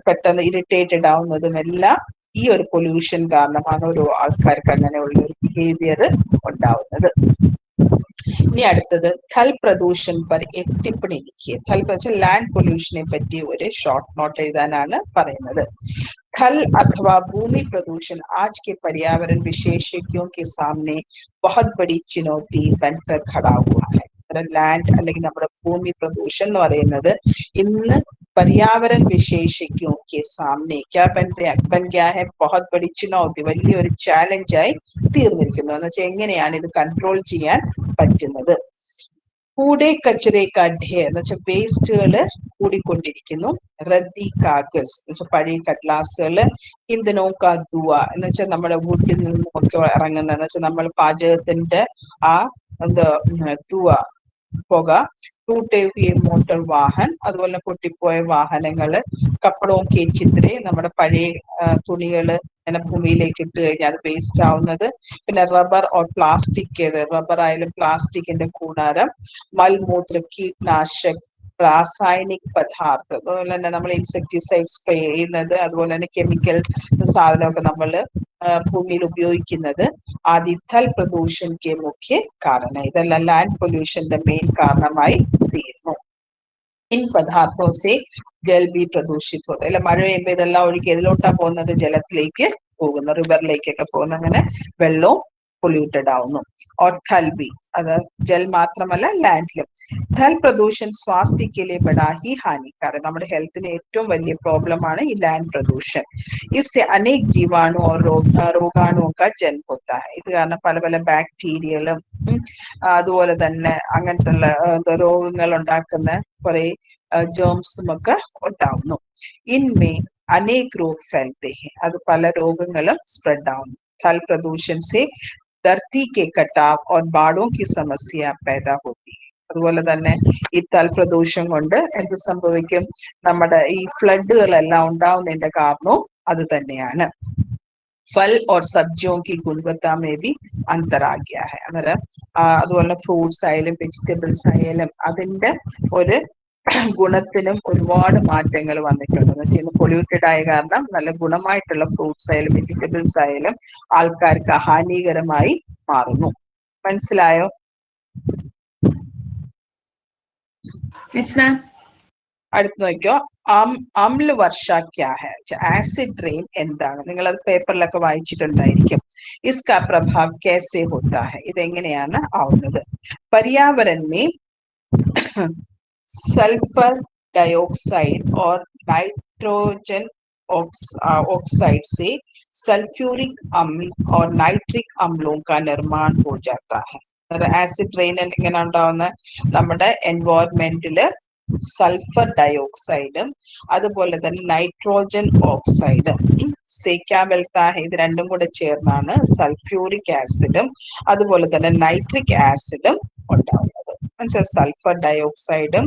പെട്ടെന്ന് ഇറിറ്റേറ്റഡ് ആവുന്നതും എല്ലാം ഈ ഒരു പൊല്യൂഷൻ കാരണമാണ് ഓരോ ആൾക്കാർക്ക് അങ്ങനെയുള്ള ഒരു ബിഹേവിയർ ഉണ്ടാവുന്നത്. ഇനി അടുത്തത് थल प्रदूषण पर एक टिप्पणी लिखिए. थल വെച്ചാൽ ലാൻഡ് പൊല്യൂഷനെ പറ്റി ഒരു ഷോർട്ട് നോട്ട് എഴുതാനാണ് പറയുന്നത്. थल अथवा भूमि प्रदूषण आज के पर्यावरण विशेषज्ञों के सामने बहुत बड़ी चुनौती बनकर खड़ा हुआ है. ലാൻഡ് അല്ലെങ്കിൽ നമ്മുടെ ഭൂമി പ്രദൂഷണം എന്ന് പറയുന്നത് ഇന്ന് पर्यावरण विशेषज्ञों के सामने क्या बन गया है, बहुत बड़ी चुनौती, വലിയൊരു ചാലഞ്ചായി തീർന്നിരിക്കുന്നു. എന്ന് വെച്ചാൽ എങ്ങനെയാണ് ഇത് കൺട്രോൾ ചെയ്യാൻ പറ്റുന്നത്. കൂടെ കച്ചറേ കാ ഢേർ എന്ന് വെച്ചാൽ വേസ്റ്റുകൾ കൂടിക്കൊണ്ടിരിക്കുന്നു. റദ്ദി കാഗസ് എന്ന് വെച്ചാൽ പഴയ കടലാസുകള്. ഇന്ധനോ കാ ധുവ എന്ന് വെച്ചാൽ നമ്മുടെ വുഡിൽ നിന്നൊക്കെ ഇറങ്ങുന്ന എന്ന് വെച്ചാൽ നമ്മൾ പാചകത്തിന്റെ ആ ധുവ, പുക. ടൂട്ടേ ഹുയേ മോട്ടോർ വാഹൻ, അതുപോലെ പൊട്ടിപ്പോയ വാഹനങ്ങള്. കപ്പടവും കെ ചിത്രെ, നമ്മുടെ പഴയ തുണികള് ഇങ്ങനെ ഭൂമിയിലേക്ക് ഇട്ട് കഴിഞ്ഞാൽ അത് വേസ്റ്റ് ആവുന്നത്. പിന്നെ റബ്ബർ ഓർ പ്ലാസ്റ്റിക്, റബ്ബർ ആയാലും പ്ലാസ്റ്റിക്കിന്റെ കൂടാരം. മൽമൂത്ര, കീടനാശക്, രാസായനിക് പദാർത്ഥം, അതുപോലെ തന്നെ നമ്മൾ ഇൻസെക്ടിസൈഡ് സ്പ്രേ ചെയ്യുന്നത്, അതുപോലെ തന്നെ കെമിക്കൽ സാധനമൊക്കെ നമ്മൾ ഭൂമിയിൽ ഉപയോഗിക്കുന്നത്. ആദി थल प्रदूषण के मुख्य कारण है. ഇതെല്ലാം ലാൻഡ് പൊല്യൂഷന്റെ മെയിൻ കാരണമായി തീരുന്നു. ഇൻ പദാർത്ഥോ സെ ജൽ ബി പ്രദൂഷിത് ഹോता है. അല്ല മഴ പെയ്യുമ്പോൾ ഇതെല്ലാം ഒഴുകി എതിലോട്ടാ പോകുന്നത്, ജലത്തിലേക്ക് പോകുന്നു, റിവറിലേക്കൊക്കെ പോകുന്നു. അങ്ങനെ വെള്ളവും പൊല്യൂട്ടഡ് ആവുന്നു. और थल भी, അത് ജൽ മാത്രമല്ല ലാൻഡിലും. थल प्रदूषण स्वास्थ्य के लिए बड़ा ही हानिकारक, നമ്മുടെ ഹെൽത്തിന് ഏറ്റവും വലിയ പ്രോബ്ലം ആണ് ഈ ലാൻഡ് പ്രദൂഷൺ. इससे अनेक जीवाणु और रोगाणुओं का जन्म होता है. ഇത് കാരണം പല പല ബാക്ടീരിയകളും അതുപോലെ തന്നെ അങ്ങനത്തെ രോഗങ്ങൾ ഉണ്ടാക്കുന്ന കുറെ ജേംസും ഒക്കെ ഉണ്ടാവുന്നു. ഇൻമേ അനേക് രോഗ് ഫैलते हैं, അത് പല രോഗങ്ങളും സ്പ്രെഡ് ആവുന്നു. थल प्रदूषण से धरती के कटाव और बाढ़ों की समस्या पैदा होती है. അതുപോലെ തന്നെ ഈ തൽ പ്രദൂഷണം കൊണ്ട് എന്ത് സംഭവിക്കും, നമ്മുടെ ഈ ഫ്ലഡുകളെല്ലാം ഉണ്ടാവുന്നതിന്റെ കാരണവും അത് തന്നെയാണ്. फल और सब्जियों की गुणवत्ता में भी अंतर आ गया है. അന്നേരം അതുപോലെ ഫ്രൂട്ട്സ് ആയാലും വെജിറ്റബിൾസ് ആയാലും അതിന്റെ ഒരു ഗുണത്തിനും ഒരുപാട് മാറ്റങ്ങൾ വന്നിട്ടുണ്ട്. ഇന്ന് പൊല്യൂട്ടഡ് ആയ കാരണം നല്ല ഗുണമായിട്ടുള്ള ഫ്രൂട്ട്സ് ആയാലും വെജിറ്റബിൾസ് ആയാലും ആൾക്കാർക്ക് ഹാനികരമായി മാറുന്നു. മനസ്സിലായോ? അടുത്ത് നോക്കിയോ. അമ്ല വർഷ ക്യാ ഹെ, ആസിഡ് റെയിൻ എന്താണ്? നിങ്ങൾ അത് പേപ്പറിലൊക്കെ വായിച്ചിട്ടുണ്ടായിരിക്കും. ഇസ്കാ പ്രഭാവ് कैसे होता है, ഇതെങ്ങനെയാണ് ആവുന്നത്? पर्यावरण में सल्फर डाइऑक्साइड और नाइट्रोजन ऑक्साइड से सल्फ्यूरिक अम्ल और नाइट्रिक अम्लों का निर्माण हो जाता है. ആസിഡ് റെയിൻ ഇങ്ങനെ ഉണ്ടാവുന്ന നമ്മുടെ എൻവയോൺമെന്റില് സൾഫർ ഡയോക്സൈഡും അതുപോലെ തന്നെ നൈട്രോജൻ ഓക്സൈഡും സേക്കാബെൽത്താഹ ഇത് രണ്ടും കൂടെ ചേർന്നാണ് സൾഫ്യൂരിക് ആസിഡും അതുപോലെ തന്നെ നൈട്രിക് ആസിഡും ഉണ്ടാവുന്നത്. മനസ്സിലായി? സൾഫർ ഡയോക്സൈഡും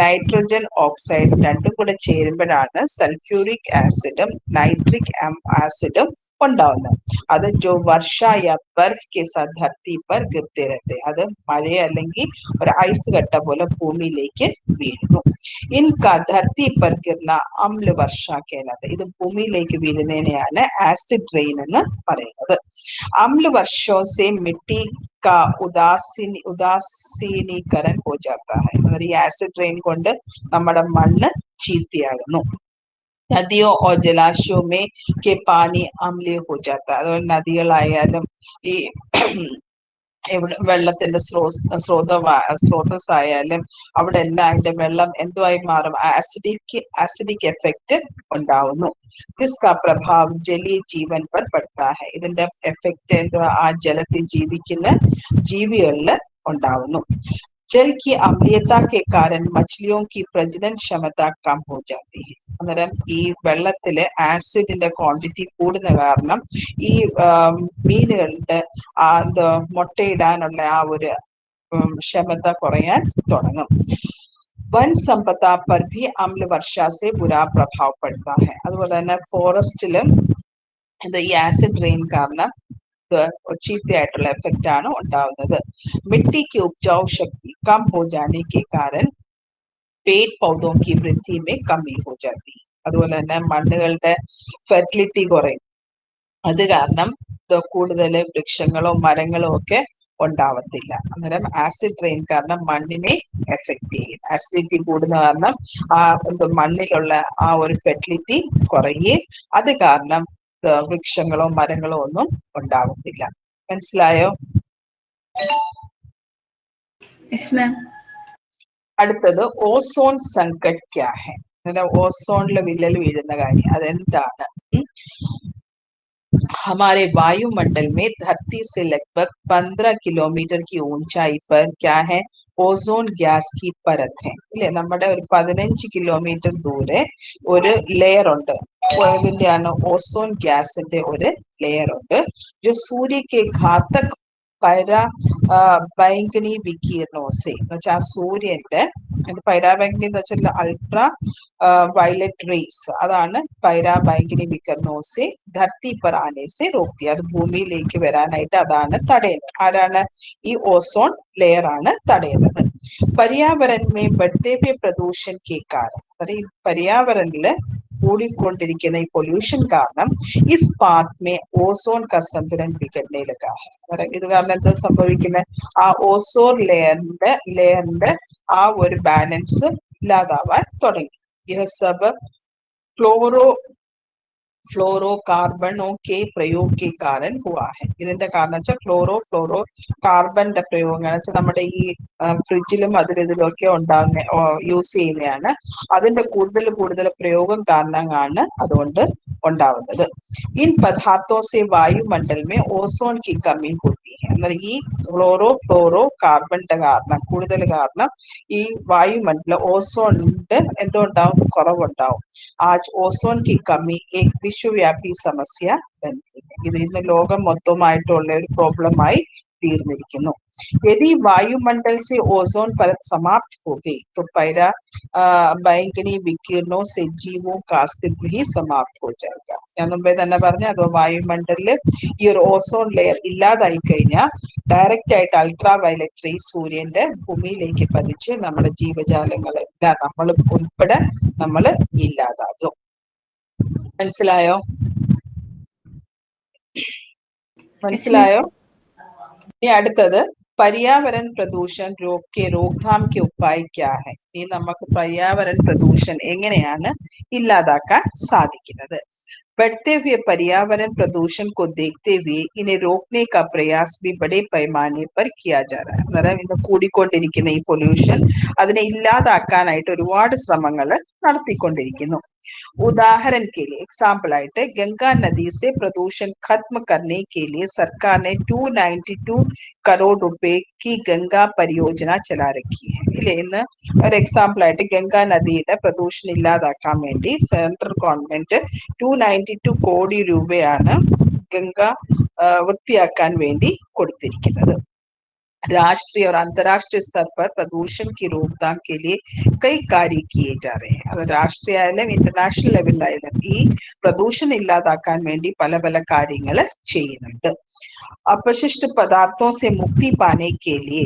നൈട്രോജൻ ഓക്സൈഡും രണ്ടും കൂടെ ചേരുമ്പോഴാണ് സൾഫ്യൂരിക് ആസിഡും നൈട്രിക് ആസിഡും ഉണ്ടാവുന്നത്. അത് ജോ വർഷ യാ ബർഫ് കെ സാത്ത് ധർത്തി പർ ഗിർത്തെ രഹത്തെ, അത് മഴ അല്ലെങ്കിൽ ഒരു ഐസ് കട്ട പോലെ ഭൂമിയിലേക്ക് വീഴുന്നു. ഇൻകാ ധർത്തി പർ ഗിർന അമ്ല വർഷ കേലാത്ത, ഇത് ഭൂമിയിലേക്ക് വീഴുന്നതിനെയാണ് ആസിഡ് റെയിൻ എന്ന് പറയുന്നത്. അമ്ല വർഷോ സെ മിട്ടി का ഉദാസീനീകരൻ ഹോ ജാത്ത ഹൈ, അതായത് ഈ ആസിഡ് റെയിൻ കൊണ്ട് നമ്മുടെ മണ്ണ് ചീത്തയാകുന്നു. നദിയോ ഓർ ജലാശയോ മേ കെ പാനി അമ്ലീയ ഹോ ജാത്ത, അതുപോലെ നദികളായാലും ഈ വെള്ളത്തിന്റെ സ്രോതസ്സായാലും അവിടെ എല്ലാം അതിന്റെ വെള്ളം എന്തുമായി മാറും? ആസിഡിക് എഫക്റ്റ് ഉണ്ടാവുന്നു. इसका प्रभाव जलीय जीवन पर पड़ता है, ഇതിന്റെ എഫക്റ്റ് എന്തുവാ? ആ ജലത്തിൽ ജീവിക്കുന്ന ജീവികളിൽ ഉണ്ടാവുന്നു. जल की अम्लीयता के कारण मछलियों की प्रजनन क्षमता कम हो जाती है. അന്നേരം ഈ വെള്ളത്തില് ആസിഡിന്റെ ക്വാണ്ടിറ്റി കൂടുന്ന കാരണം ഈ മീനുകളുടെ മുട്ടയിടാനുള്ള ആ ഒരു ക്ഷമത കുറയാൻ തുടങ്ങും. വൻ സമ്പത്ത पर भी अम्ल वर्षा से बुरा प्रभाव पड़ता है. അതുപോലെ തന്നെ ഫോറസ്റ്റിലും ഈ ആസിഡ് റെയിൻ കാരണം ചീത്തയായിട്ടുള്ള എഫക്റ്റ് ആണ് ഉണ്ടാവുന്നത്. मिट्टी की उपजाऊ शक्ति कम हो जाने के कारण पेड़ पौधों की वृद्धि में कमी हो जाती है. അതുപോലെ തന്നെ മണ്ണുകളുടെ ഫെർട്ടിലിറ്റി കുറയും. അത് കാരണം കൂടുതൽ വൃക്ഷങ്ങളോ മരങ്ങളോ ഒക്കെ ഉണ്ടാവത്തില്ല. അന്നേരം ആസിഡ് റെയിൻ കാരണം മണ്ണിനെ എഫക്ട് ചെയ്യും. ആസിഡിറ്റി കൂടുന്ന കാരണം ആ മണ്ണിലുള്ള ആ ഒരു ഫെർട്ടിലിറ്റി കുറയുകയും അത് കാരണം വൃക്ഷങ്ങളോ മരങ്ങളോ ഒന്നും ഉണ്ടാവത്തില്ല. മനസ്സിലായോ? Yes, ma'am. അടുത്തത് ഓസോൺ സങ്കട്ട് ക്യാ ഹെ, ഓസോണിൽ വിള്ളൽ വീഴുന്ന കാര്യം അതെന്താണ്? हमारे वायुमंडल में धरती से लगभग 15 किलोमीटर की ऊंचाई पर क्या है? ഓസോൺ ഗ്യാസ് की परत है. ഇല്ലേ, നമ്മുടെ ഒരു 15 കിലോമീറ്റർ ദൂരെ ഒരു ലെയർ ഉണ്ട്. ഇതിന്റെയാണ് ഓസോൺ ഗ്യാസിന്റെ ഒരു ലെയർ ഉണ്ട്. जो सूर्य के घातक പൈരാബൈംഗനി വികിരണോസെ, എന്ന് വെച്ചാൽ ആ സൂര്യന്റെ പൈരാബൈംഗനി എന്ന് വെച്ചാൽ അൾട്രാ വയലറ്റ് റേസ്, അതാണ് പൈരാബൈംഗനി വികിരണോസെ ധർത്തി പർ ആനെ സെ റോക്തി, അത് ഭൂമിയിലേക്ക് വരാനായിട്ട് അതാണ് തടയുന്നത്. ആരാണ്? ഈ ഓസോൺ ലെയർ ആണ് തടയുന്നത്. പര്യാവരണമേ ബഡ്തേ ഹുए പ്രദൂഷൺ കെ കാരണം, ഈ പര്യാവരണില് കൂടിക്കൊണ്ടിരിക്കുന്ന ഈ പൊല്യൂഷൻ കാരണം इस पार्ट में ओसोन का संतुलन बिगड़ने लगा है. ഇത് കാരണം എന്താ സംഭവിക്കുന്നത്? ആ ഓസോൺ ലെയറിന്റെ ആ ഒരു ബാലൻസ് ഇല്ലാതാവാൻ തുടങ്ങി. यह सब फ्लोरोकार्बनों के प्रयोग के कारण हुआ है. ഇതിന്റെ കാരണം വെച്ചാൽ ഫ്ലോറോ കാർബന്റെ പ്രയോഗം വെച്ചാൽ നമ്മുടെ ഈ ഫ്രിഡ്ജിലും അതിലും ഒക്കെ ഉണ്ടാകുന്ന യൂസ് ചെയ്യുന്നതാണ്. അതിന്റെ കൂടുതൽ പ്രയോഗം കാരണമാണ് അതുകൊണ്ട് ഉണ്ടാവുന്നത്. ഇൻ പദാർത്ഥോ സെ വായുമണ്ഡൽ മേ ഓസോൺ की कमी होती है. എന്നാൽ ഈ ഫ്ലോറോ കാർബന്റെ കാരണം കൂടുതൽ കാരണം ഈ വായുമണ്ഡല ഓസോണിന്റെ എന്തുണ്ടാവും? കുറവുണ്ടാവും. ആജ് ഓസോൺ की कमी एक വിശ്വവ്യാപി സമസ്യ ബന്നി ഹൈ. ഇത് ഇന്ന് ലോകം മൊത്തമായിട്ടുള്ള ഒരു പ്രോബ്ലമായി തീർന്നിരിക്കുന്നു. यदि वायुमंडल से ओजोन परत समाप्त हो गई तो പൈരാബൈംഗനി വികിരണോं से जीवों का अस्तित्व ही समाप्त हो जाएगा. ഞാൻ മുമ്പേ തന്നെ പറഞ്ഞു, അതോ വായുമണ്ഡലില് ഈ ഒരു ഓസോൺ ലെയർ ഇല്ലാതായി കഴിഞ്ഞാൽ ഡയറക്റ്റ് ആയിട്ട് അൾട്രാ വയലറ്റ് റേസ് സൂര്യന്റെ ഭൂമിയിലേക്ക് പതിച്ച് നമ്മുടെ ജീവജാലങ്ങളെല്ലാം നമ്മൾ ഉൾപ്പെടെ നമ്മൾ ഇല്ലാതാകും. മനസ്സിലായോ? മനസ്സിലായോ? ഇനി അടുത്തത് पर्यावरण प्रदूषण रोकथाम के उपाय क्या है? ഈ നമുക്ക് പര്യാവരണ പ്രദൂഷൺ എങ്ങനെയാണ് ഇല്ലാതാക്കാൻ സാധിക്കുന്നത്? बढ़ते हुए पर्यावरण प्रदूषण को देखते हुए इन्हें रोकने का प्रयास भी बड़े पैमाने पर किया जा रहा है. അന്നേരം ഇന്ന് കൂടിക്കൊണ്ടിരിക്കുന്ന ഈ പൊല്യൂഷൻ അതിനെ ഇല്ലാതാക്കാനായിട്ട് ഒരുപാട് ശ്രമങ്ങൾ നടത്തിക്കൊണ്ടിരിക്കുന്നു. उदाहरण के लिए एग्जाम्पल आइटे गंगा नदी से प्रदूषण खत्म करने के लिए सरकार ने 292 करोड़ रुपए की गंगा परियोजना चला रखी है. ഇല്ലേ ഇന്ന് ഒരു എക്സാമ്പിൾ ആയിട്ട് ഗംഗാ നദിയുടെ പ്രദൂഷണം ഇല്ലാതാക്കാൻ വേണ്ടി സെൻട്രൽ ഗവൺമെന്റ് 292 കോടി രൂപയാണ് ഗംഗ വൃത്തിയാക്കാൻ വേണ്ടി കൊടുത്തിരിക്കുന്നത്. राष्ट्रीय और अंतर्राष्ट्रीय स्तर पर प्रदूषण की रोकथाम के लिए कई कार्य किए जा रहे हैं. അത് രാഷ്ട്രീയ ആയാലും ഇന്റർനാഷണൽ ലെവലിലായാലും ഈ പ്രദൂഷണം ഇല്ലാതാക്കാൻ വേണ്ടി പല പല കാര്യങ്ങൾ ചെയ്യുന്നുണ്ട്. अपशिष्ट पदार्थों से मुक्ति पाने के लिए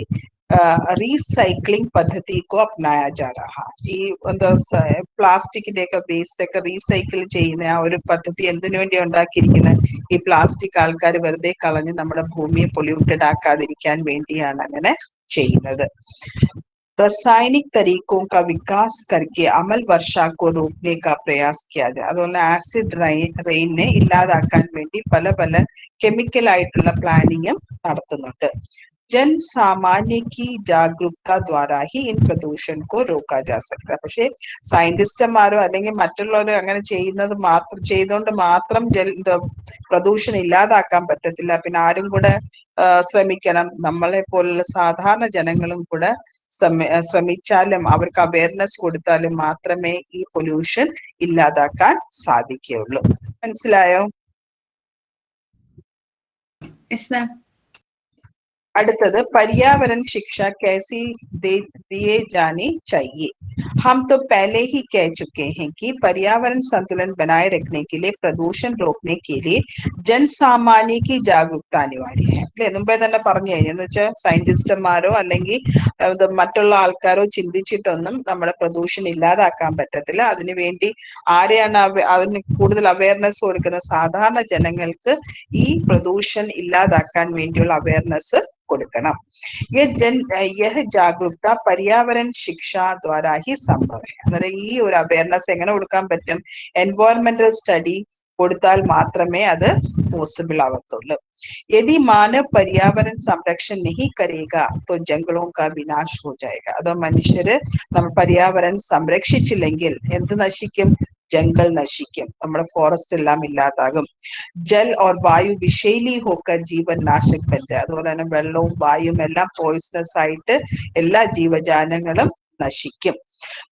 റീസൈക്ലിംഗ് പദ്ധതി को अपनाया जा रहा. ഈ എന്താ പ്ലാസ്റ്റിക്കിന്റെ ഒക്കെ വേസ്റ്റ് ഒക്കെ റീസൈക്കിൾ ചെയ്യുന്ന ആ ഒരു പദ്ധതി എന്തിനു വേണ്ടി ഉണ്ടാക്കിയിരിക്കുന്നത്? ഈ പ്ലാസ്റ്റിക് ആൾക്കാർ വെറുതെ കളഞ്ഞ് നമ്മുടെ ഭൂമിയെ പൊല്യൂട്ടഡ് ആക്കാതിരിക്കാൻ വേണ്ടിയാണ് അങ്ങനെ ചെയ്യുന്നത്. रासायनिक तरीकों का विकास करके अमल वर्षा को रोकने का प्रयास किया जाए. അതുപോലെ ആസിഡ് റെയിനെ ഇല്ലാതാക്കാൻ വേണ്ടി പല പല കെമിക്കൽ ആയിട്ടുള്ള പ്ലാനിങ്ങും നടത്തുന്നുണ്ട്. जन सामान्य की जागरूकता द्वारा ही इन प्रदूषण को रोका जा सकता है. പക്ഷേ സയന്റിസ്റ്റന്മാരോ അല്ലെങ്കിൽ മറ്റുള്ളവരോ അങ്ങനെ ചെയ്യുന്നത് മാത്രം ചെയ്തുകൊണ്ട് മാത്രം പ്രദൂഷണം ഇല്ലാതാക്കാൻ പറ്റത്തില്ല. പിന്നെ ആരും കൂടെ ശ്രമിക്കണം. നമ്മളെ പോലുള്ള സാധാരണ ജനങ്ങളും കൂടെ ശ്രമിച്ചാലും അവർക്ക് അവയർനെസ് കൊടുത്താലും മാത്രമേ ഈ പൊല്യൂഷൻ ഇല്ലാതാക്കാൻ സാധിക്കുകയുള്ളൂ. മനസ്സിലായോ? Yes, ma'am. അടുത്തത് पर्यावरण शिक्षा कैसी दिए जानी चाहिए. हम तो पहले ही कह चुके हैं कि पर्यावरण संतुलन बनाए रखने के लिए प्रदूषण रोकने के लिए जनसामान्य की जागरूकता अनिवार्य है. അല്ലെ മുമ്പേ തന്നെ പറഞ്ഞു കഴിഞ്ഞു. എന്ന് വെച്ചാൽ സയന്റിസ്റ്റന്മാരോ അല്ലെങ്കിൽ മറ്റുള്ള ആൾക്കാരോ ചിന്തിച്ചിട്ടൊന്നും നമ്മുടെ പ്രദൂഷണം ഇല്ലാതാക്കാൻ പറ്റത്തില്ല. അതിനുവേണ്ടി ആരെയാണ് അതിന് കൂടുതൽ അവയർനെസ് കൊടുക്കുന്ന? സാധാരണ ജനങ്ങൾക്ക് ഈ പ്രദൂഷണം ഇല്ലാതാക്കാൻ വേണ്ടിയുള്ള അവയർനെസ് കൊടുക്കണം. यह जागरूकता पर्यावरण शिक्षा द्वारा ही संभव है. അന്നേരം ഈ ഒരു അവയർനെസ് എങ്ങനെ കൊടുക്കാൻ പറ്റും? എൻവയോൺമെന്റൽ സ്റ്റഡി കൊടുത്താൽ മാത്രമേ അത് പോസിബിൾ ആവത്തുള്ളൂ. यदि मानव पर्यावरण संरक्षण नहीं करेगा तो जंगलों का विनाश हो जाएगा. അതോ മനുഷ്യര് നമ്മൾ पर्यावरण സംരക്ഷിച്ചില്ലെങ്കിൽ എന്ത് നശിക്കും? ജംഗൽ നശിക്കും, നമ്മുടെ ഫോറസ്റ്റ് എല്ലാം ഇല്ലാതാകും. ജൽ और वायु विषैली होकर जीवन नाशक बन जाए. അതുപോലെ തന്നെ വെള്ളവും വായുവും എല്ലാം പോയിസണസ് ആയിട്ട് എല്ലാ ജീവജാലങ്ങളും നശിക്കും.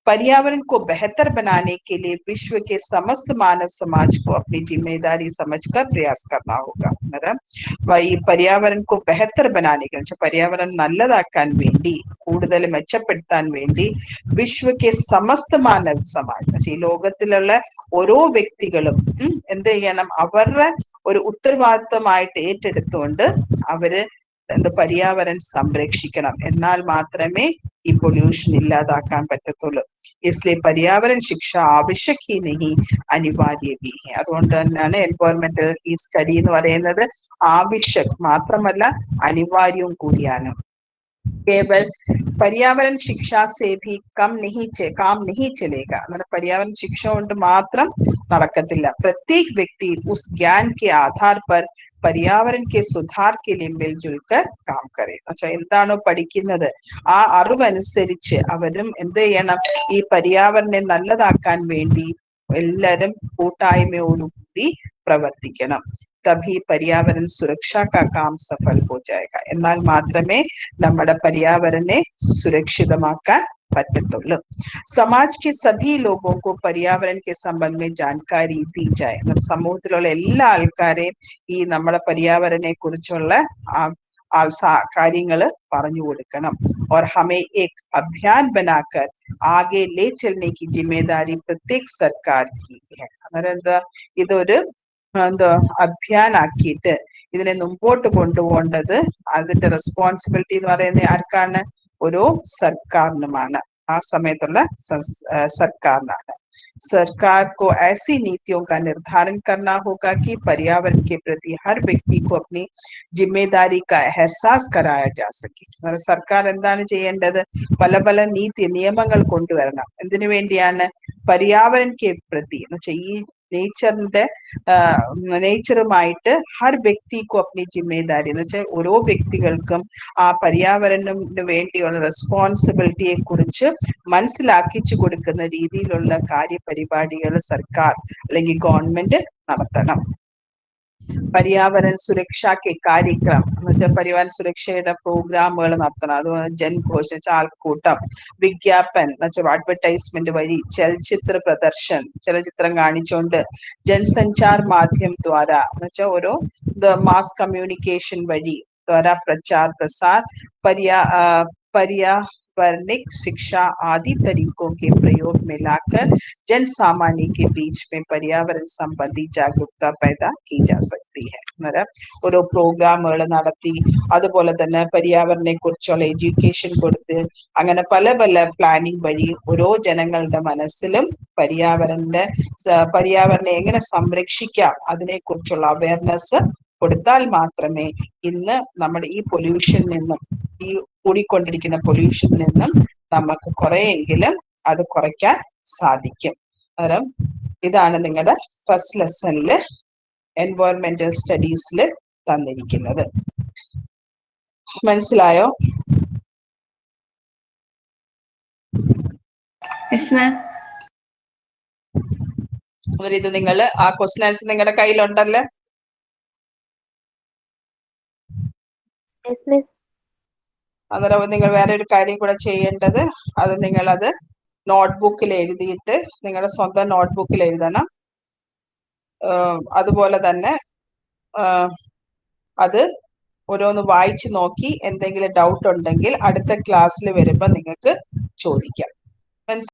पर्यावरण को बेहतर बनाने के लिए विश्व के समस्त मानव समाज को अपनी जिम्मेदारी समझकर प्रयास करना होगा. ഈ पर्यावरण को बेहतर बनाने के पर्यावरण നല്ലതാക്കാൻ വേണ്ടി കൂടുതൽ മെച്ചപ്പെടുത്താൻ വേണ്ടി വിശ്വക്കെ സമസ്ത മാനവ സമാജ് ഈ ലോകത്തിലുള്ള ഓരോ വ്യക്തികളും എന്ത് ചെയ്യണം? അവരുടെ ഒരു ഉത്തരവാദിത്വമായിട്ട് ഏറ്റെടുത്തുകൊണ്ട് അവര് पर्यावरण സംരക്ഷിക്കണം. എന്നാൽ മാത്രമേ ഈ പൊല്യൂഷൻ ഇല്ലാതാക്കാൻ പറ്റത്തുള്ളൂ. इसलिए पर्यावरण शिक्षा आवश्यक ही नहीं अनिवार्य भी है. അതുകൊണ്ട് തന്നെയാണ് എൻവയോൺമെന്റൽ ഈ സ്റ്റഡി എന്ന് പറയുന്നത് ആവശ്യക് മാത്രമല്ല അനിവാര്യവും കൂടിയാണ്. केवल पर्यावरण शिक्षा से भी काम नहीं चलेगा. मतलब पर्यावरण शिक्षा കൊണ്ട് മാത്രം നടക്കത്തില്ല. प्रत्येक व्यक्ति उस ज्ञान के आधार पर पर्यावरण के सुधार के लिए मिलजुल कर काम करे. എന്താണോ പഠിക്കുന്നത് ആ അറിവനുസരിച്ച് അവരും എന്ത് ചെയ്യണം? ഈ पर्यावरण നല്ലതാക്കാൻ വേണ്ടി എല്ലാരും കൂട്ടായ്മയോടുകൂടി പ്രവർത്തിക്കണം. तभी पर्यावरण सुरक्षा का काम सफल हो जाएगा. എന്നാൽ മാത്രമേ നമ്മുടെ पर्यावरणനെ സുരക്ഷിതമാക്കാൻ പറ്റത്തുള്ളൂ. समाज के सभी लोगों को पर्यावरण के संबंध में जानकारी दी जाए. സമൂഹത്തിലുള്ള എല്ലാ ആൾക്കാരെയും ഈ നമ്മുടെ पर्यावरणനെ കുറിച്ചുള്ള കാര്യങ്ങൾ പറഞ്ഞു കൊടുക്കണം. और हमें एक अभियान बनाकर आगे ले चलने की जिम्मेदारी प्रत्येक सरकार की है. അന്നേരം എന്താ ഇതൊരു അഭിയാനാക്കിയിട്ട് ഇതിനെ മുമ്പോട്ട് കൊണ്ടുപോകേണ്ടത് അതിന്റെ റെസ്പോൺസിബിലിറ്റി എന്ന് പറയുന്നത് ആർക്കാണ്? ഓരോ സർക്കാരിനുമാണ്. ആ സമയത്തുള്ള സർക്കാരിനാണ്. सरकार को ऐसी नीतियों का निर्धारण करना होगा कि पर्यावरण के प्रति हर व्यक्ति को अपनी जिम्मेदारी का एहसास कराया जा सके. സർക്കാർ എന്താണ് ചെയ്യേണ്ടത്? പല പല നീതി നിയമങ്ങൾ കൊണ്ടുവരണം. എന്തിനു വേണ്ടിയാണ്? पर्यावरण के प्रति എന്ന് വെച്ചാൽ ഈ നേച്ചറിന്റെ നേച്ചറുമായിട്ട് ഹർ വ്യക്തിക്കും അപ്നി ജിമ്മേദാരി എന്ന് വെച്ചാൽ ഓരോ വ്യക്തികൾക്കും ആ പര്യാവരണത്തിന് വേണ്ടിയുള്ള റെസ്പോൺസിബിലിറ്റിയെ കുറിച്ച് മനസ്സിലാക്കിച്ചു കൊടുക്കുന്ന രീതിയിലുള്ള കാര്യപരിപാടികൾ സർക്കാർ അല്ലെങ്കിൽ ഗവൺമെന്റ് നടത്തണം. പര്യാവരൺ സുരക്ഷാ കാര്യക്രം എന്ന് വെച്ചാൽ പരിവാൻ സുരക്ഷയുടെ പ്രോഗ്രാമുകൾ നടത്തണം. അതുപോലെ ജൻഘോഷ് ആൾക്കൂട്ടം, വിജ്ഞാപൻ എന്ന് വെച്ചാൽ അഡ്വർടൈസ്മെന്റ് വഴി, ചലച്ചിത്ര പ്രദർശൻ ചലച്ചിത്രം കാണിച്ചുകൊണ്ട്, ജൻസഞ്ചാർ മാധ്യം ദ്വാര എന്ന് വെച്ചാൽ ഓരോ മാസ് കമ്മ്യൂണിക്കേഷൻ വഴി द्वारा प्रचार प्रसार पर्यावरणिक शिक्षा आदि तरीकों के प्रयोग में लाकर जन सामान्य के बीच में पर्यावरण संबंधी जागरूकता पैदा की जा सकती है. ഓരോ പ്രോഗ്രാമുകൾ നടത്തി അതുപോലെ തന്നെ പര്യാവരണത്തെ കുറിച്ചുള്ള എഡ്യൂക്കേഷൻ കൊടുത്ത് അങ്ങനെ പല പല പ്ലാനിങ് വഴി ഓരോ ജനങ്ങളുടെ മനസ്സിലും പര്യാവരണത്തെ എങ്ങനെ സംരക്ഷിക്കാം അതിനെക്കുറിച്ചുള്ള അവയർനെസ് കൊടുത്താൽ മാത്രമേ ഇന്ന് നമ്മുടെ ഈ പൊല്യൂഷൻ നിന്നും ഈ കൂടിക്കൊണ്ടിരിക്കുന്ന പൊല്യൂഷനിൽ നിന്നും നമുക്ക് കുറെയെങ്കിലും അത് കുറയ്ക്കാൻ സാധിക്കും. അന്നേരം ഇതാണ് നിങ്ങളുടെ ഫസ്റ്റ് ലെസണില് എൻവയോൺമെന്റൽ സ്റ്റഡീസിൽ തന്നിരിക്കുന്നത്. മനസ്സിലായോ? Yes, ma'am. ഇത് നിങ്ങൾ ആ ക്വസ്റ്റ്യൻ ആൻസർ നിങ്ങളുടെ കയ്യിലുണ്ടല്ലോ? അന്നേരം നിങ്ങൾ വേറെ ഒരു കാര്യം കൂടെ ചെയ്യേണ്ടത്, അത് നിങ്ങളത് നോട്ട്ബുക്കിൽ എഴുതിയിട്ട് നിങ്ങളുടെ സ്വന്തം നോട്ട്ബുക്കിൽ എഴുതണം. അതുപോലെ തന്നെ അത് ഓരോന്ന് വായിച്ചു നോക്കി എന്തെങ്കിലും ഡൗട്ട് ഉണ്ടെങ്കിൽ അടുത്ത ക്ലാസ്സിൽ വരുമ്പോൾ നിങ്ങൾക്ക് ചോദിക്കാം.